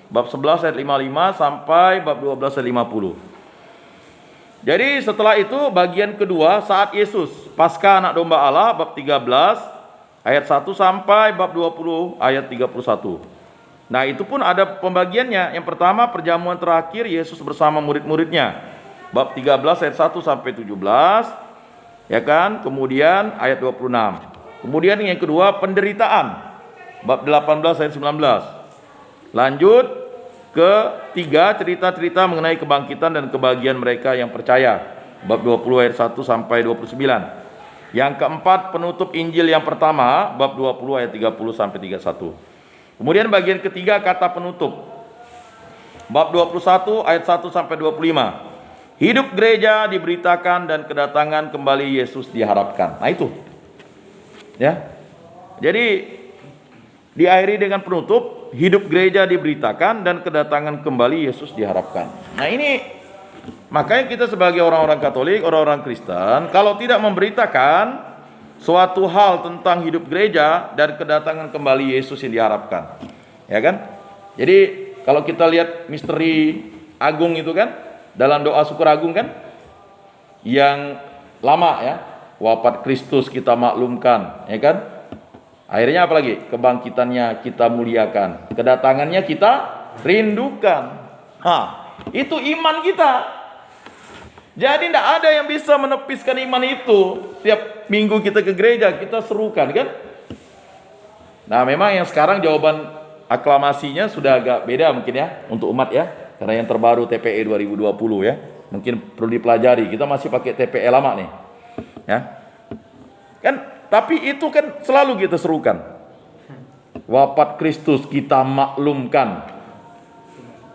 bab 11 ayat 55 sampai bab 12 ayat 50. Jadi setelah itu bagian kedua, saat Yesus, Paskah anak domba Allah, bab 13 ayat 1 sampai bab 20 ayat 31. Nah, itu pun ada pembagiannya. Yang pertama, perjamuan terakhir Yesus bersama murid-muridnya, bab 13 ayat 1 sampai 17, ya kan? Kemudian ayat 26. Kemudian yang kedua, penderitaan, bab 18 ayat 19. Lanjut ke tiga, cerita-cerita mengenai kebangkitan dan kebahagiaan mereka yang percaya, bab 20 ayat 1 sampai 29. Yang keempat, penutup Injil yang pertama, bab 20 ayat 30 sampai 31. Kemudian bagian ketiga, kata penutup, bab 21 ayat 1 sampai 25. Hidup gereja diberitakan dan kedatangan kembali Yesus diharapkan. Nah itu, ya. Jadi diakhiri dengan penutup, hidup gereja diberitakan dan kedatangan kembali Yesus diharapkan. Nah ini makanya kita sebagai orang-orang Katolik, orang-orang Kristen, kalau tidak memberitakan suatu hal tentang hidup gereja dan kedatangan kembali Yesus yang diharapkan, ya kan? Jadi kalau kita lihat misteri agung itu kan, dalam doa syukur agung kan, yang lama ya, wafat Kristus kita maklumkan, ya kan? Akhirnya apa lagi? Kebangkitannya kita muliakan, kedatangannya kita rindukan. Itu iman kita. Jadi tidak ada yang bisa menepiskan iman itu. Setiap minggu kita ke gereja, kita serukan kan? Nah memang yang sekarang jawaban aklamasinya sudah agak beda mungkin ya, untuk umat ya. Karena yang terbaru TPE 2020 ya, mungkin perlu dipelajari. Kita masih pakai TPE lama nih, ya kan? Tapi itu kan selalu kita serukan. Wafat Kristus kita maklumkan,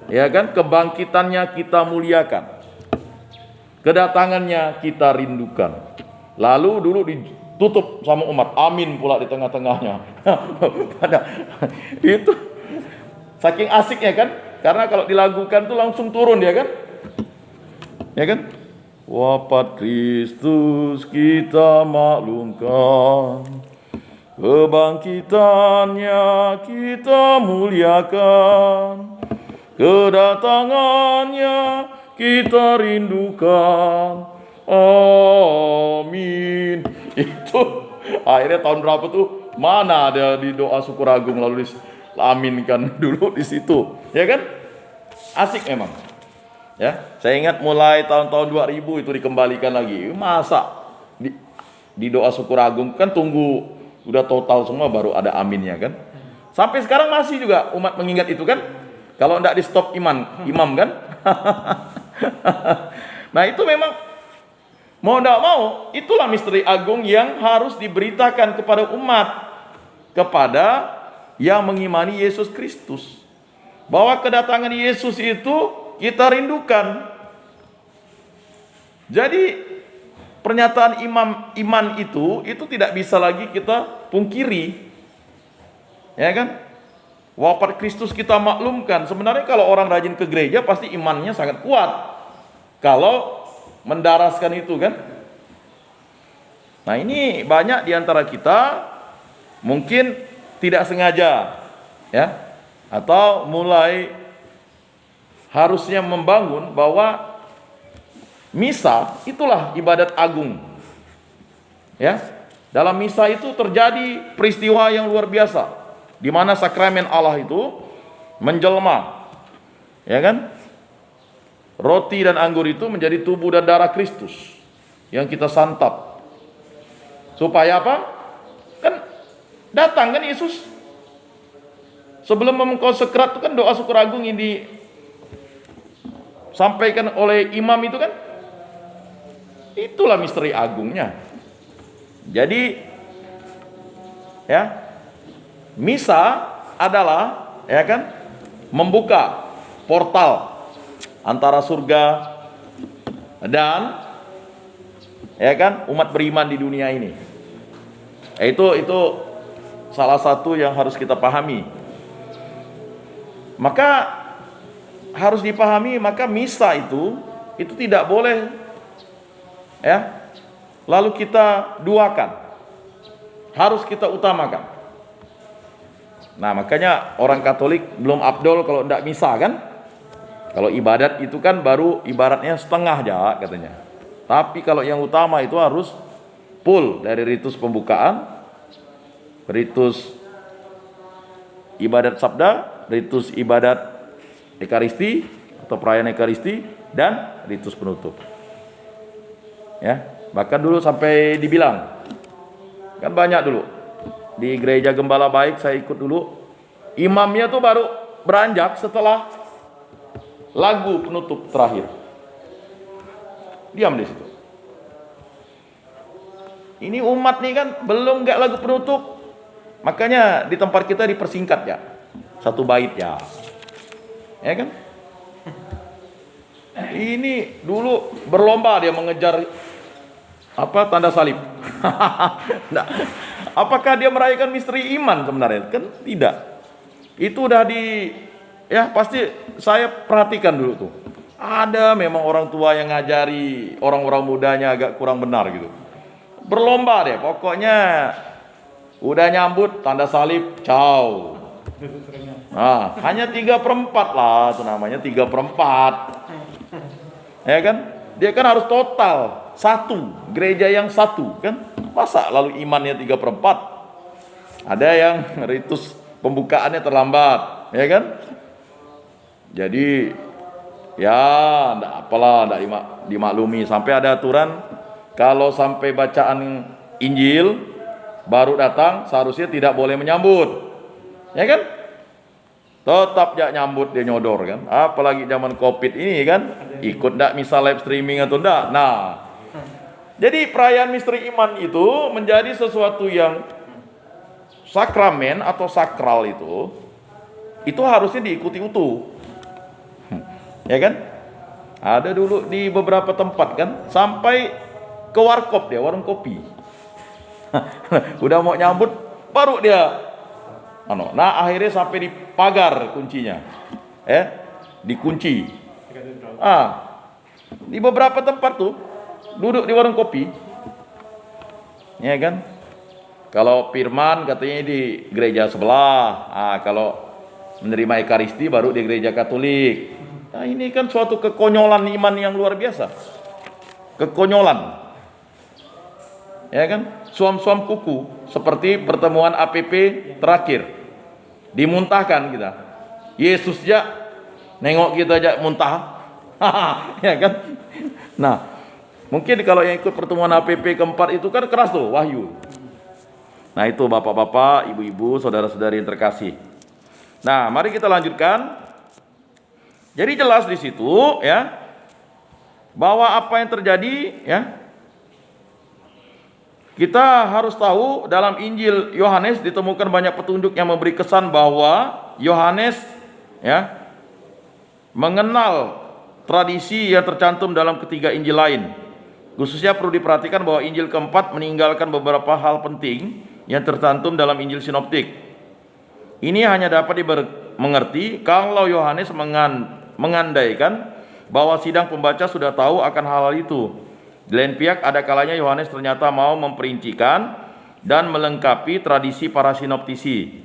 ya kan? Kebangkitannya kita muliakan, kedatangannya kita rindukan. Lalu dulu ditutup sama umat, amin pula di tengah-tengahnya. Itu saking asiknya kan? Karena kalau dilagukan tuh langsung turun dia kan? Ya kan? Wafat Kristus kita maklumkan, kebangkitannya kita muliakan, kedatangannya kita rindukan. Amin. Itu akhirnya tahun berapa tuh? Mana ada di doa syukur agung lalu diaminkan dulu di situ, ya kan? Asik memang. Ya, saya ingat mulai tahun-tahun 2000 itu dikembalikan lagi. Masa di doa syukur agung kan tunggu udah total semua baru ada aminnya kan? Sampai sekarang masih juga umat mengingat itu kan? Kalau tidak di stop imam kan? Nah itu memang mau tidak mau, itulah misteri agung yang harus diberitakan kepada umat, kepada yang mengimani Yesus Kristus, bahwa kedatangan Yesus itu kita rindukan. Jadi pernyataan iman itu tidak bisa lagi kita pungkiri. Ya kan? Wafat Kristus kita maklumkan. Sebenarnya kalau orang rajin ke gereja pasti imannya sangat kuat. Kalau mendaraskan itu kan. Nah, ini banyak di antara kita mungkin tidak sengaja ya, atau mulai harusnya membangun bahwa misa itulah ibadat agung. Ya. Dalam misa itu terjadi peristiwa yang luar biasa di mana sakramen Allah itu menjelma. Ya kan? Roti dan anggur itu menjadi tubuh dan darah Kristus yang kita santap. Supaya apa? Kan datang kan Yesus. Sebelum mengkonsekrat itu kan doa syukur agung yang disampaikan oleh imam itu kan. Itulah misteri agungnya. Jadi ya, misa adalah ya kan membuka portal antara surga dan ya kan umat beriman di dunia ini. Itu salah satu yang harus kita pahami. Maka harus dipahami, maka misa itu tidak boleh ya lalu kita duakan. Harus kita utamakan. Nah, makanya orang Katolik belum afdol kalau tidak misa kan? Kalau ibadat itu kan baru ibaratnya setengah aja katanya. Tapi kalau yang utama itu harus full, dari ritus pembukaan, ritus ibadat sabda, ritus ibadat ekaristi atau perayaan ekaristi, dan ritus penutup. Ya, bahkan dulu sampai dibilang, kan banyak dulu di gereja Gembala Baik saya ikut dulu, imamnya tuh baru beranjak setelah lagu penutup terakhir. Diam di situ. Ini umat nih kan belum nggak lagu penutup, makanya di tempat kita dipersingkat ya, satu bait ya, ya kan? Ini dulu berlomba dia mengejar apa tanda salib. Nah, apakah dia merayakan misteri iman sebenarnya? Kan tidak. Itu udah ya pasti saya perhatikan dulu tuh. Ada memang orang tua yang ngajari orang-orang mudanya agak kurang benar gitu. Berlomba deh, pokoknya udah nyambut tanda salib, ciao. Nah, hanya 3/4 lah, itu namanya 3/4. Ya kan? Dia kan harus total satu, gereja yang satu kan? Masa lalu imannya 3/4? Ada yang ritus pembukaannya terlambat, ya kan? Jadi ya enggak apalah, enggak dimaklumi. Sampai ada aturan kalau sampai bacaan Injil baru datang seharusnya tidak boleh menyambut. Ya kan? Tetap jak nyambut dia nyodor kan. Apalagi zaman Covid ini kan, ikut enggak misa live streaming atau enggak. Nah, jadi perayaan misteri iman itu menjadi sesuatu yang sakramen atau sakral itu harusnya diikuti utuh. Ya kan? Ada dulu di beberapa tempat kan, sampai ke warkop dia, warung kopi. Udah mau nyambut baru dia nah akhirnya sampai di pagar kuncinya. Dikunci. Di beberapa tempat tuh duduk di warung kopi. Ya kan? Kalau firman katanya di gereja sebelah. Kalau menerima ekaristi baru di gereja Katolik. Nah, ini kan suatu kekonyolan iman yang luar biasa. Kekonyolan. Ya kan? Suam-suam kuku seperti pertemuan APP terakhir. Dimuntahkan kita. Yesus aja nengok kita aja muntah. Ya kan? Nah, mungkin kalau yang ikut pertemuan APP keempat itu kan keras tuh, Wahyu. Nah, itu bapak-bapak, ibu-ibu, saudara-saudari yang terkasih. Nah, mari kita lanjutkan. Jadi jelas di situ ya bahwa apa yang terjadi ya, kita harus tahu dalam Injil Yohanes ditemukan banyak petunjuk yang memberi kesan bahwa Yohanes ya mengenal tradisi yang tercantum dalam ketiga Injil lain. Khususnya perlu diperhatikan bahwa Injil keempat meninggalkan beberapa hal penting yang tercantum dalam Injil sinoptik. Ini hanya dapat dimengerti kalau Yohanes mengandaikan bahwa sidang pembaca sudah tahu akan hal-hal itu. Di lain pihak, ada kalanya Yohanes ternyata mau memperincikan dan melengkapi tradisi para sinoptisi.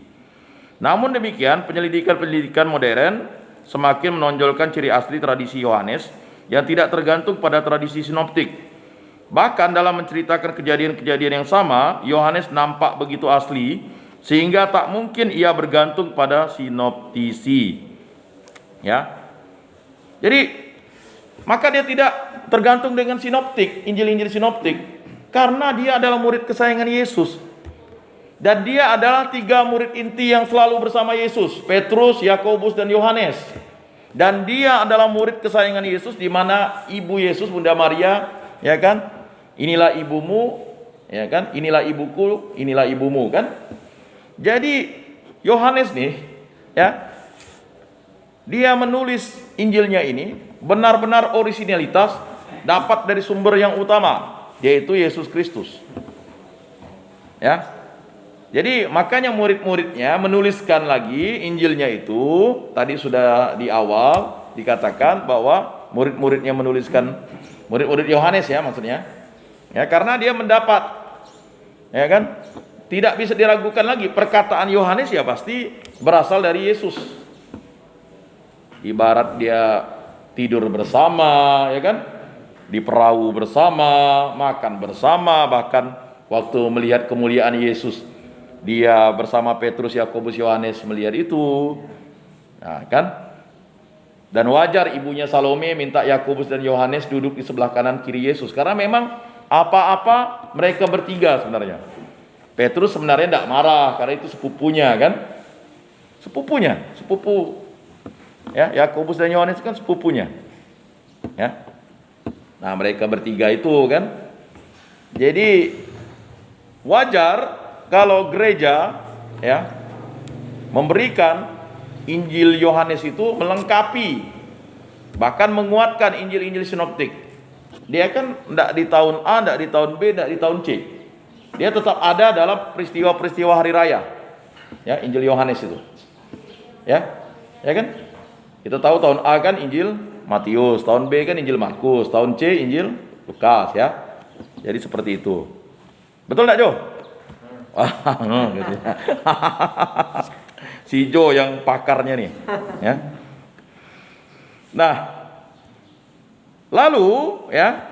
Namun demikian, penyelidikan modern semakin menonjolkan ciri asli tradisi Yohanes yang tidak tergantung pada tradisi sinoptik. Bahkan dalam menceritakan kejadian-kejadian yang sama, Yohanes nampak begitu asli sehingga tak mungkin ia bergantung pada sinoptisi. Ya. Jadi maka dia tidak tergantung dengan sinoptik, Injil-Injil sinoptik, karena dia adalah murid kesayangan Yesus. Dan dia adalah 3 murid inti yang selalu bersama Yesus, Petrus, Yakobus, dan Yohanes. Dan dia adalah murid kesayangan Yesus, di mana ibu Yesus, Bunda Maria, ya kan? Inilah ibumu, ya kan? Inilah ibuku, inilah ibumu, kan? Jadi Yohanes nih, ya, dia menulis Injilnya ini benar-benar orisinalitas, dapat dari sumber yang utama, yaitu Yesus Kristus. Ya. Jadi makanya murid-muridnya menuliskan lagi Injilnya itu. Tadi sudah di awal dikatakan bahwa murid-muridnya menuliskan, murid-murid Yohanes ya maksudnya. Ya, karena dia mendapat, ya kan, tidak bisa diragukan lagi perkataan Yohanes ya pasti berasal dari Yesus. Ibarat dia tidur bersama, ya kan, di perahu bersama, makan bersama, bahkan waktu melihat kemuliaan Yesus, dia bersama Petrus, Yakobus, Yohanes melihat itu. Nah, kan? Dan wajar ibunya Salome minta Yakobus dan Yohanes duduk di sebelah kanan kiri Yesus, karena memang apa-apa mereka bertiga sebenarnya. Petrus sebenarnya tidak marah karena itu sepupunya, kan? Sepupu. Ya, Yakobus dan Yohanes kan sepupunya. Ya. Nah, mereka bertiga itu kan. Jadi wajar kalau gereja ya memberikan Injil Yohanes itu melengkapi, bahkan menguatkan Injil-Injil sinoptik. Dia kan tidak di tahun A, tidak di tahun B, tidak di tahun C. Dia tetap ada dalam peristiwa-peristiwa hari raya. Ya, Injil Yohanes itu. Ya kan? Kita tahu tahun A kan Injil Matius, tahun B kan Injil Markus, tahun C Injil Lukas ya. Jadi seperti itu. Betul tidak, Jo? Gitu ya. Si Jo yang pakarnya nih, ya. Nah, lalu ya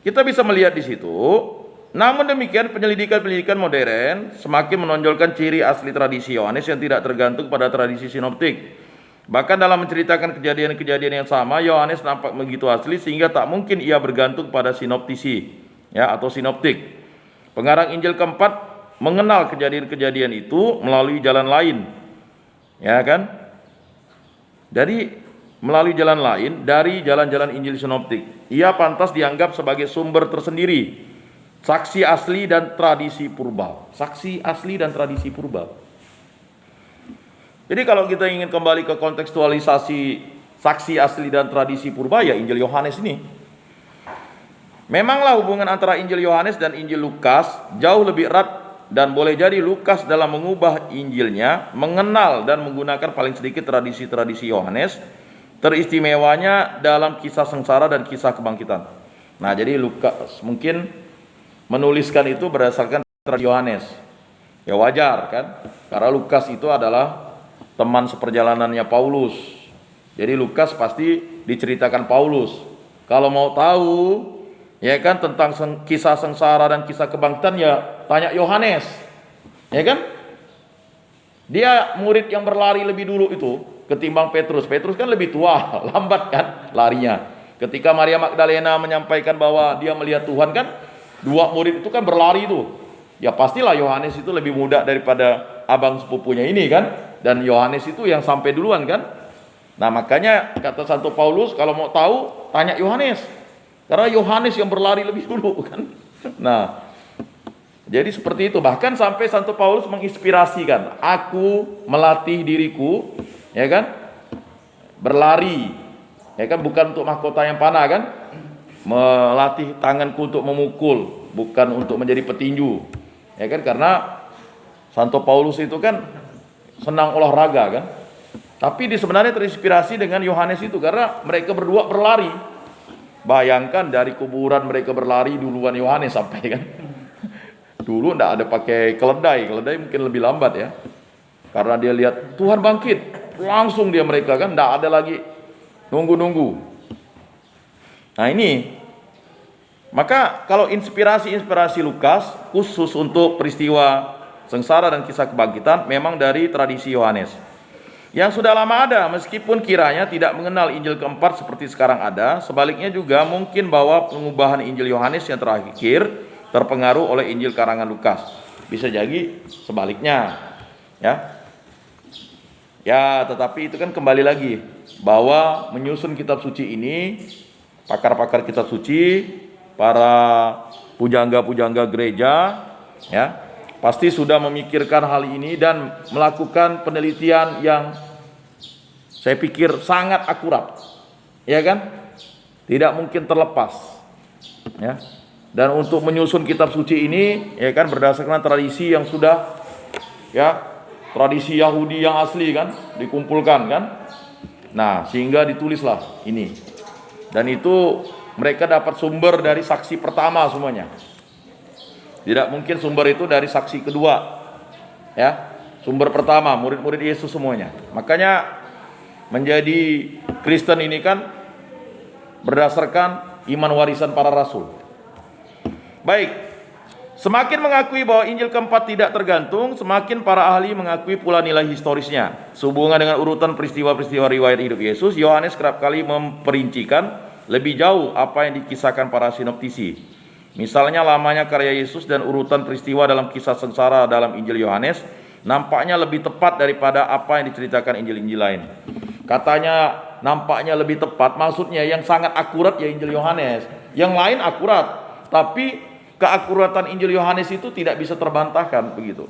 kita bisa melihat di situ. Namun demikian penyelidikan modern semakin menonjolkan ciri asli tradisi Yohanes yang tidak tergantung pada tradisi sinoptik. Bahkan dalam menceritakan kejadian-kejadian yang sama, Yohanes nampak begitu asli sehingga tak mungkin ia bergantung pada sinoptisi ya atau sinoptik. Pengarang Injil keempat mengenal kejadian-kejadian itu melalui jalan lain. Ya kan? Dari melalui jalan lain dari jalan-jalan Injil sinoptik. Ia pantas dianggap sebagai sumber tersendiri, saksi asli dan tradisi purba. Saksi asli dan tradisi purba. Jadi kalau kita ingin kembali ke kontekstualisasi saksi asli dan tradisi purba, ya Injil Yohanes ini. Memanglah hubungan antara Injil Yohanes dan Injil Lukas jauh lebih erat, dan boleh jadi Lukas dalam mengubah Injilnya mengenal dan menggunakan paling sedikit tradisi-tradisi Yohanes, teristimewanya dalam kisah sengsara dan kisah kebangkitan. Nah, jadi Lukas mungkin menuliskan itu berdasarkan tradisi Yohanes. Ya wajar kan? Karena Lukas itu adalah teman seperjalanannya Paulus. Jadi Lukas pasti diceritakan Paulus. Kalau mau tahu ya kan tentang kisah sengsara dan kisah kebangkitan, ya tanya Yohanes. Ya kan? Dia murid yang berlari lebih dulu itu ketimbang Petrus. Petrus kan lebih tua, lambat kan larinya. Ketika Maria Magdalena menyampaikan bahwa dia melihat Tuhan kan, dua murid itu kan berlari itu. Ya pastilah Yohanes itu lebih muda daripada abang sepupunya ini kan. Dan Yohanes itu yang sampai duluan kan. Nah makanya kata Santo Paulus, kalau mau tahu tanya Yohanes, karena Yohanes yang berlari lebih dulu kan. Nah jadi seperti itu. Bahkan sampai Santo Paulus menginspirasikan, aku melatih diriku ya kan berlari ya kan, bukan untuk mahkota yang panah kan, melatih tanganku untuk memukul, bukan untuk menjadi petinju. Ya kan, karena Santo Paulus itu kan senang olahraga kan. Tapi dia sebenarnya terinspirasi dengan Yohanes itu karena mereka berdua berlari. Bayangkan dari kuburan mereka berlari duluan Yohanes sampai kan. Dulu enggak ada pakai keledai mungkin lebih lambat ya. Karena dia lihat Tuhan bangkit, langsung dia mereka kan enggak ada lagi nunggu-nunggu. Nah ini, maka kalau inspirasi Lukas khusus untuk peristiwa sengsara dan kisah kebangkitan memang dari tradisi Yohanes yang sudah lama ada, meskipun kiranya tidak mengenal Injil keempat seperti sekarang ada. Sebaliknya juga mungkin bahwa pengubahan Injil Yohanes yang terakhir terpengaruh oleh Injil karangan Lukas. Bisa jadi sebaliknya, ya. Ya, tetapi itu kan kembali lagi bahwa menyusun kitab suci ini, pakar-pakar kitab suci, para pujangga-pujangga gereja, ya, pasti sudah memikirkan hal ini dan melakukan penelitian yang saya pikir sangat akurat, ya kan? Tidak mungkin terlepas, ya. Dan untuk menyusun kitab suci ini, ya kan, berdasarkan tradisi yang sudah, ya, tradisi Yahudi yang asli kan, dikumpulkan kan. Nah, sehingga ditulislah ini. Dan itu mereka dapat sumber dari saksi pertama semuanya. Tidak mungkin sumber itu dari saksi kedua, ya. Sumber pertama murid-murid Yesus semuanya. Makanya menjadi Kristen ini kan berdasarkan iman warisan para rasul. Baik, semakin mengakui bahwa Injil keempat tidak tergantung, semakin para ahli mengakui pula nilai historisnya. Sehubungan dengan urutan peristiwa-peristiwa riwayat hidup Yesus, Yohanes kerap kali memperincikan lebih jauh apa yang dikisahkan para sinoptisi. Misalnya lamanya karya Yesus dan urutan peristiwa dalam kisah sengsara dalam Injil Yohanes nampaknya lebih tepat daripada apa yang diceritakan Injil-Injil lain. Katanya nampaknya lebih tepat, maksudnya yang sangat akurat ya Injil Yohanes. Yang lain akurat, tapi keakuratan Injil Yohanes itu tidak bisa terbantahkan begitu.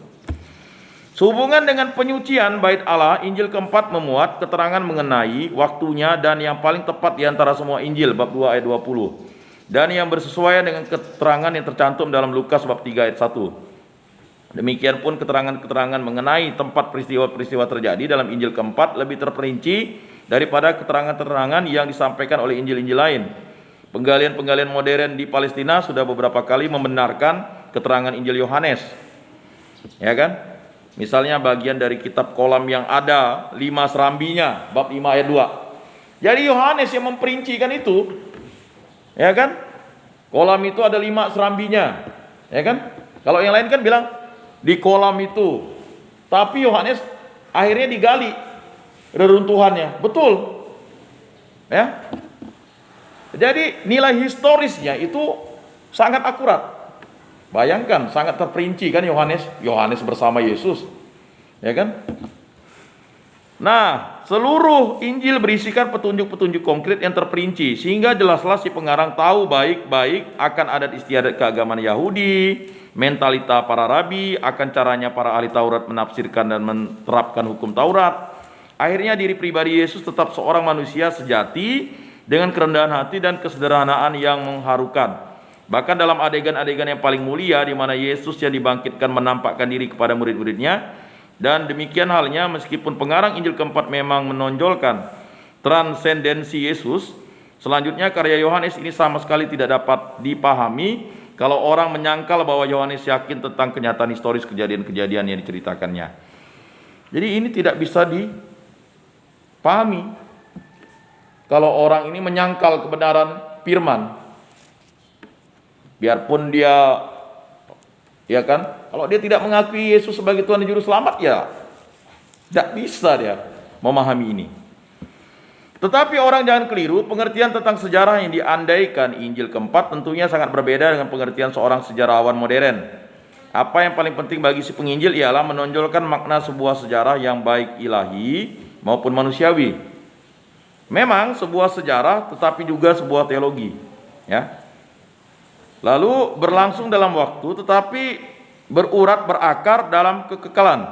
Sehubungan dengan penyucian bait Allah, Injil keempat memuat keterangan mengenai waktunya dan yang paling tepat di antara semua Injil, bab 2 ayat 20. Dan yang bersesuaian dengan keterangan yang tercantum dalam Lukas bab 3 ayat 1. Demikian pun keterangan-keterangan mengenai tempat peristiwa-peristiwa terjadi dalam Injil keempat lebih terperinci daripada keterangan-keterangan yang disampaikan oleh Injil-Injil lain. Penggalian-penggalian modern di Palestina sudah beberapa kali membenarkan keterangan Injil Yohanes. Ya kan? Misalnya bagian dari kitab kolam yang ada 5 serambinya, bab 5 ayat 2. Jadi Yohanes yang memperincikan itu. Ya kan? Kolam itu ada 5 serambinya. Ya kan? Kalau yang lain kan bilang di kolam itu. Tapi Yohanes akhirnya digali reruntuhannya. Betul. Ya. Jadi nilai historisnya itu sangat akurat. Bayangkan, sangat terperinci kan Yohanes bersama Yesus. Ya kan? Nah, seluruh Injil berisikan petunjuk-petunjuk konkret yang terperinci, sehingga jelaslah si pengarang tahu baik-baik akan adat istiadat keagamaan Yahudi, mentalita para rabi, akan caranya para ahli Taurat menafsirkan dan menerapkan hukum Taurat. Akhirnya diri pribadi Yesus tetap seorang manusia sejati dengan kerendahan hati dan kesederhanaan yang mengharukan. Bahkan dalam adegan-adegan yang paling mulia di mana Yesus yang dibangkitkan menampakkan diri kepada murid-muridnya. Dan demikian halnya meskipun pengarang Injil keempat memang menonjolkan transendensi Yesus, selanjutnya karya Yohanes ini sama sekali tidak dapat dipahami kalau orang menyangkal bahwa Yohanes yakin tentang kenyataan historis kejadian-kejadian yang diceritakannya. Jadi ini tidak bisa dipahami kalau orang ini menyangkal kebenaran firman. Biarpun dia, ya kan, kalau dia tidak mengakui Yesus sebagai Tuhan dan Juru Selamat, ya tidak bisa dia memahami ini. Tetapi orang jangan keliru, pengertian tentang sejarah yang diandaikan Injil keempat tentunya sangat berbeda dengan pengertian seorang sejarawan modern. Apa yang paling penting bagi si penginjil ialah menonjolkan makna sebuah sejarah yang baik ilahi maupun manusiawi. Memang sebuah sejarah tetapi juga sebuah teologi, ya. Lalu berlangsung dalam waktu tetapi berurat berakar dalam kekekalan.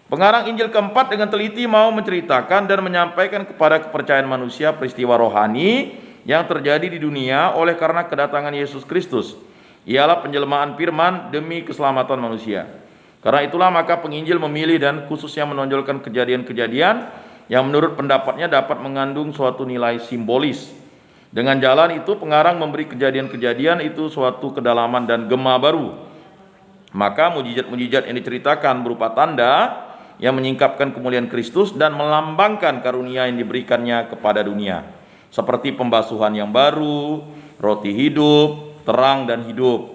Pengarang Injil keempat dengan teliti mau menceritakan dan menyampaikan kepada kepercayaan manusia peristiwa rohani yang terjadi di dunia oleh karena kedatangan Yesus Kristus. Ialah penjelmaan firman demi keselamatan manusia. Karena itulah maka penginjil memilih dan khususnya menonjolkan kejadian-kejadian yang menurut pendapatnya dapat mengandung suatu nilai simbolis. Dengan jalan itu pengarang memberi kejadian-kejadian itu suatu kedalaman dan gema baru. Maka mujizat-mujizat yang diceritakan berupa tanda yang menyingkapkan kemuliaan Kristus dan melambangkan karunia yang diberikannya kepada dunia, seperti pembasuhan yang baru, roti hidup, terang dan hidup.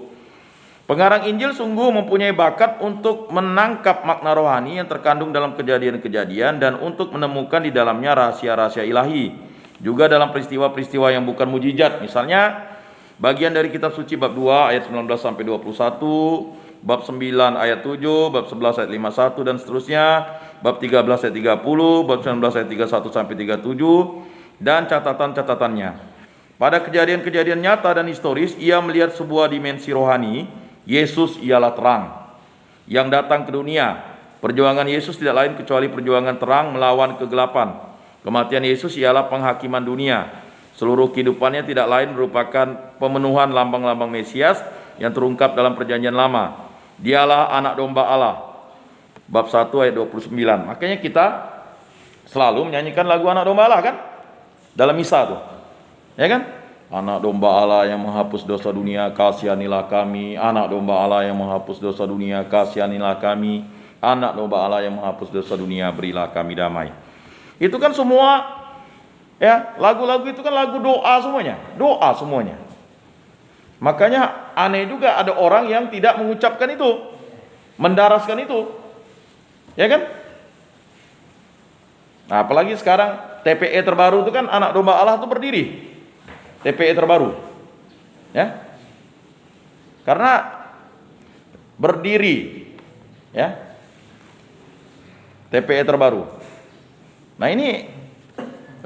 Pengarang Injil sungguh mempunyai bakat untuk menangkap makna rohani yang terkandung dalam kejadian-kejadian dan untuk menemukan di dalamnya rahasia-rahasia ilahi. Juga dalam peristiwa-peristiwa yang bukan mujizat, misalnya bagian dari kitab suci bab 2 ayat 19 sampai 21, bab 9 ayat 7, bab 11 ayat 51 dan seterusnya, bab 13 ayat 30, bab 19 ayat 31 sampai 37 dan catatan-catatannya. Pada kejadian-kejadian nyata dan historis, ia melihat sebuah dimensi rohani. Yesus ialah terang yang datang ke dunia. Perjuangan Yesus tidak lain kecuali perjuangan terang melawan kegelapan. Kematian Yesus ialah penghakiman dunia. Seluruh kehidupannya tidak lain merupakan pemenuhan lambang-lambang Mesias yang terungkap dalam perjanjian lama. Dialah anak domba Allah. Bab 1 ayat 29. Makanya kita selalu menyanyikan lagu anak domba Allah kan? Dalam misa tuh. Ya kan? Anak domba Allah yang menghapus dosa dunia, kasihanilah kami. Anak domba Allah yang menghapus dosa dunia, kasihanilah kami. Anak domba Allah yang menghapus dosa dunia, berilah kami damai. Itu kan semua, ya, lagu-lagu itu kan lagu doa semuanya. Makanya aneh juga ada orang yang tidak mengucapkan itu, mendaraskan itu, ya kan? Nah, apalagi sekarang TPE terbaru itu kan anak domba Allah itu berdiri, TPE terbaru, ya, karena berdiri, ya, TPE terbaru. Nah, ini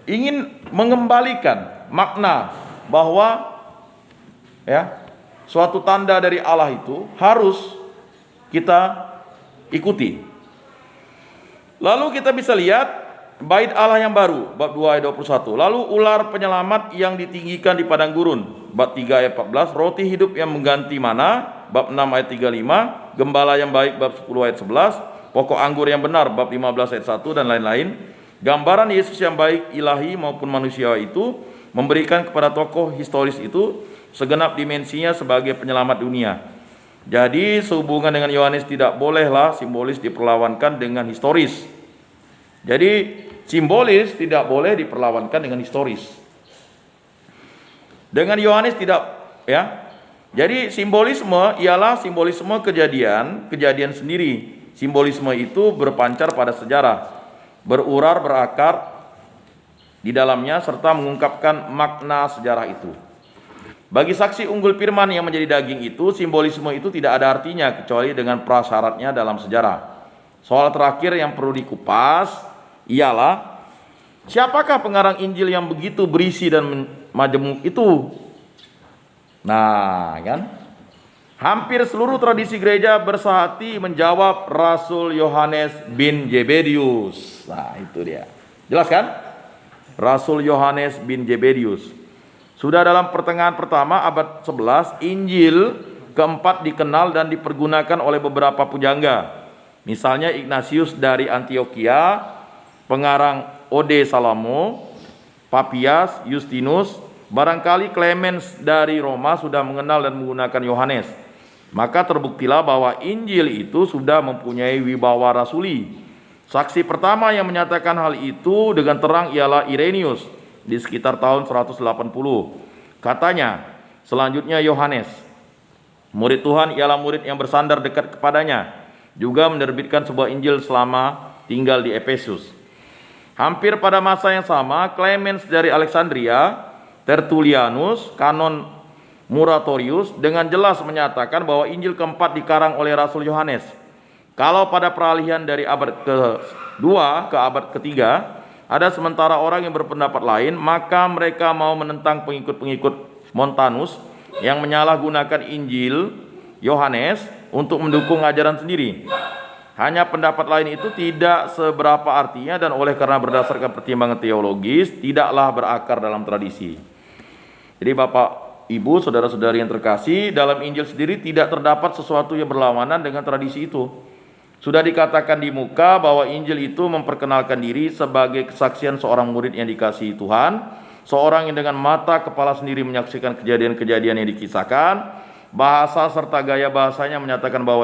ingin mengembalikan makna bahwa ya suatu tanda dari Allah itu harus kita ikuti. Lalu kita bisa lihat bait Allah yang baru bab 2 ayat 21. Lalu ular penyelamat yang ditinggikan di padang gurun bab 3 ayat 14. Roti hidup yang mengganti mana bab 6 ayat 35. Gembala yang baik bab 10 ayat 11. Pokok anggur yang benar bab 15 ayat 1 dan lain-lain. Gambaran Yesus yang baik ilahi maupun manusia itu memberikan kepada tokoh historis itu segenap dimensinya sebagai penyelamat dunia. Jadi sehubungan dengan Yohanes tidak bolehlah simbolis diperlawankan dengan historis. Jadi simbolis tidak boleh diperlawankan dengan historis. Dengan Yohanes tidak, ya. Jadi simbolisme ialah simbolisme kejadian sendiri. Simbolisme itu berpancar pada sejarah, berurar berakar di dalamnya serta mengungkapkan makna sejarah itu. Bagi saksi unggul firman yang menjadi daging itu, simbolisme itu tidak ada artinya kecuali dengan prasyaratnya dalam sejarah. Soal terakhir yang perlu dikupas ialah siapakah pengarang Injil yang begitu berisi dan majemuk itu? Nah, kan? Hampir seluruh tradisi gereja bersehati menjawab Rasul Yohanes bin Zebedius. Nah, itu dia. Jelas kan? Rasul Yohanes bin Zebedius. Sudah dalam pertengahan pertama abad 11, Injil keempat dikenal dan dipergunakan oleh beberapa pujangga. Misalnya Ignatius dari Antioquia, pengarang Ode Salamo, Papias, Justinus, barangkali Clemens dari Roma sudah mengenal dan menggunakan Yohanes. Maka terbuktilah bahwa Injil itu sudah mempunyai wibawa rasuli. Saksi pertama yang menyatakan hal itu dengan terang ialah Irenaeus di sekitar tahun 180. Katanya, selanjutnya Yohanes, murid Tuhan ialah murid yang bersandar dekat kepadanya, juga menerbitkan sebuah Injil selama tinggal di Efesus. Hampir pada masa yang sama, Clemens dari Alexandria, Tertullianus, Kanon Muratorius dengan jelas menyatakan bahwa Injil keempat dikarang oleh Rasul Yohanes. Kalau pada peralihan dari abad ke-2 ke abad ke-3 ada sementara orang yang berpendapat lain, maka mereka mau menentang pengikut-pengikut Montanus yang menyalahgunakan Injil Yohanes untuk mendukung ajaran sendiri. Hanya pendapat lain itu tidak seberapa artinya dan oleh karena berdasarkan pertimbangan teologis tidaklah berakar dalam tradisi. Jadi Bapak, Ibu, saudara-saudari yang terkasih, dalam Injil sendiri tidak terdapat sesuatu yang berlawanan dengan tradisi itu. Sudah dikatakan di muka bahwa Injil itu memperkenalkan diri sebagai kesaksian seorang murid yang dikasihi Tuhan, seorang yang dengan mata kepala sendiri menyaksikan kejadian-kejadian yang dikisahkan. Bahasa serta gaya bahasanya menyatakan bahwa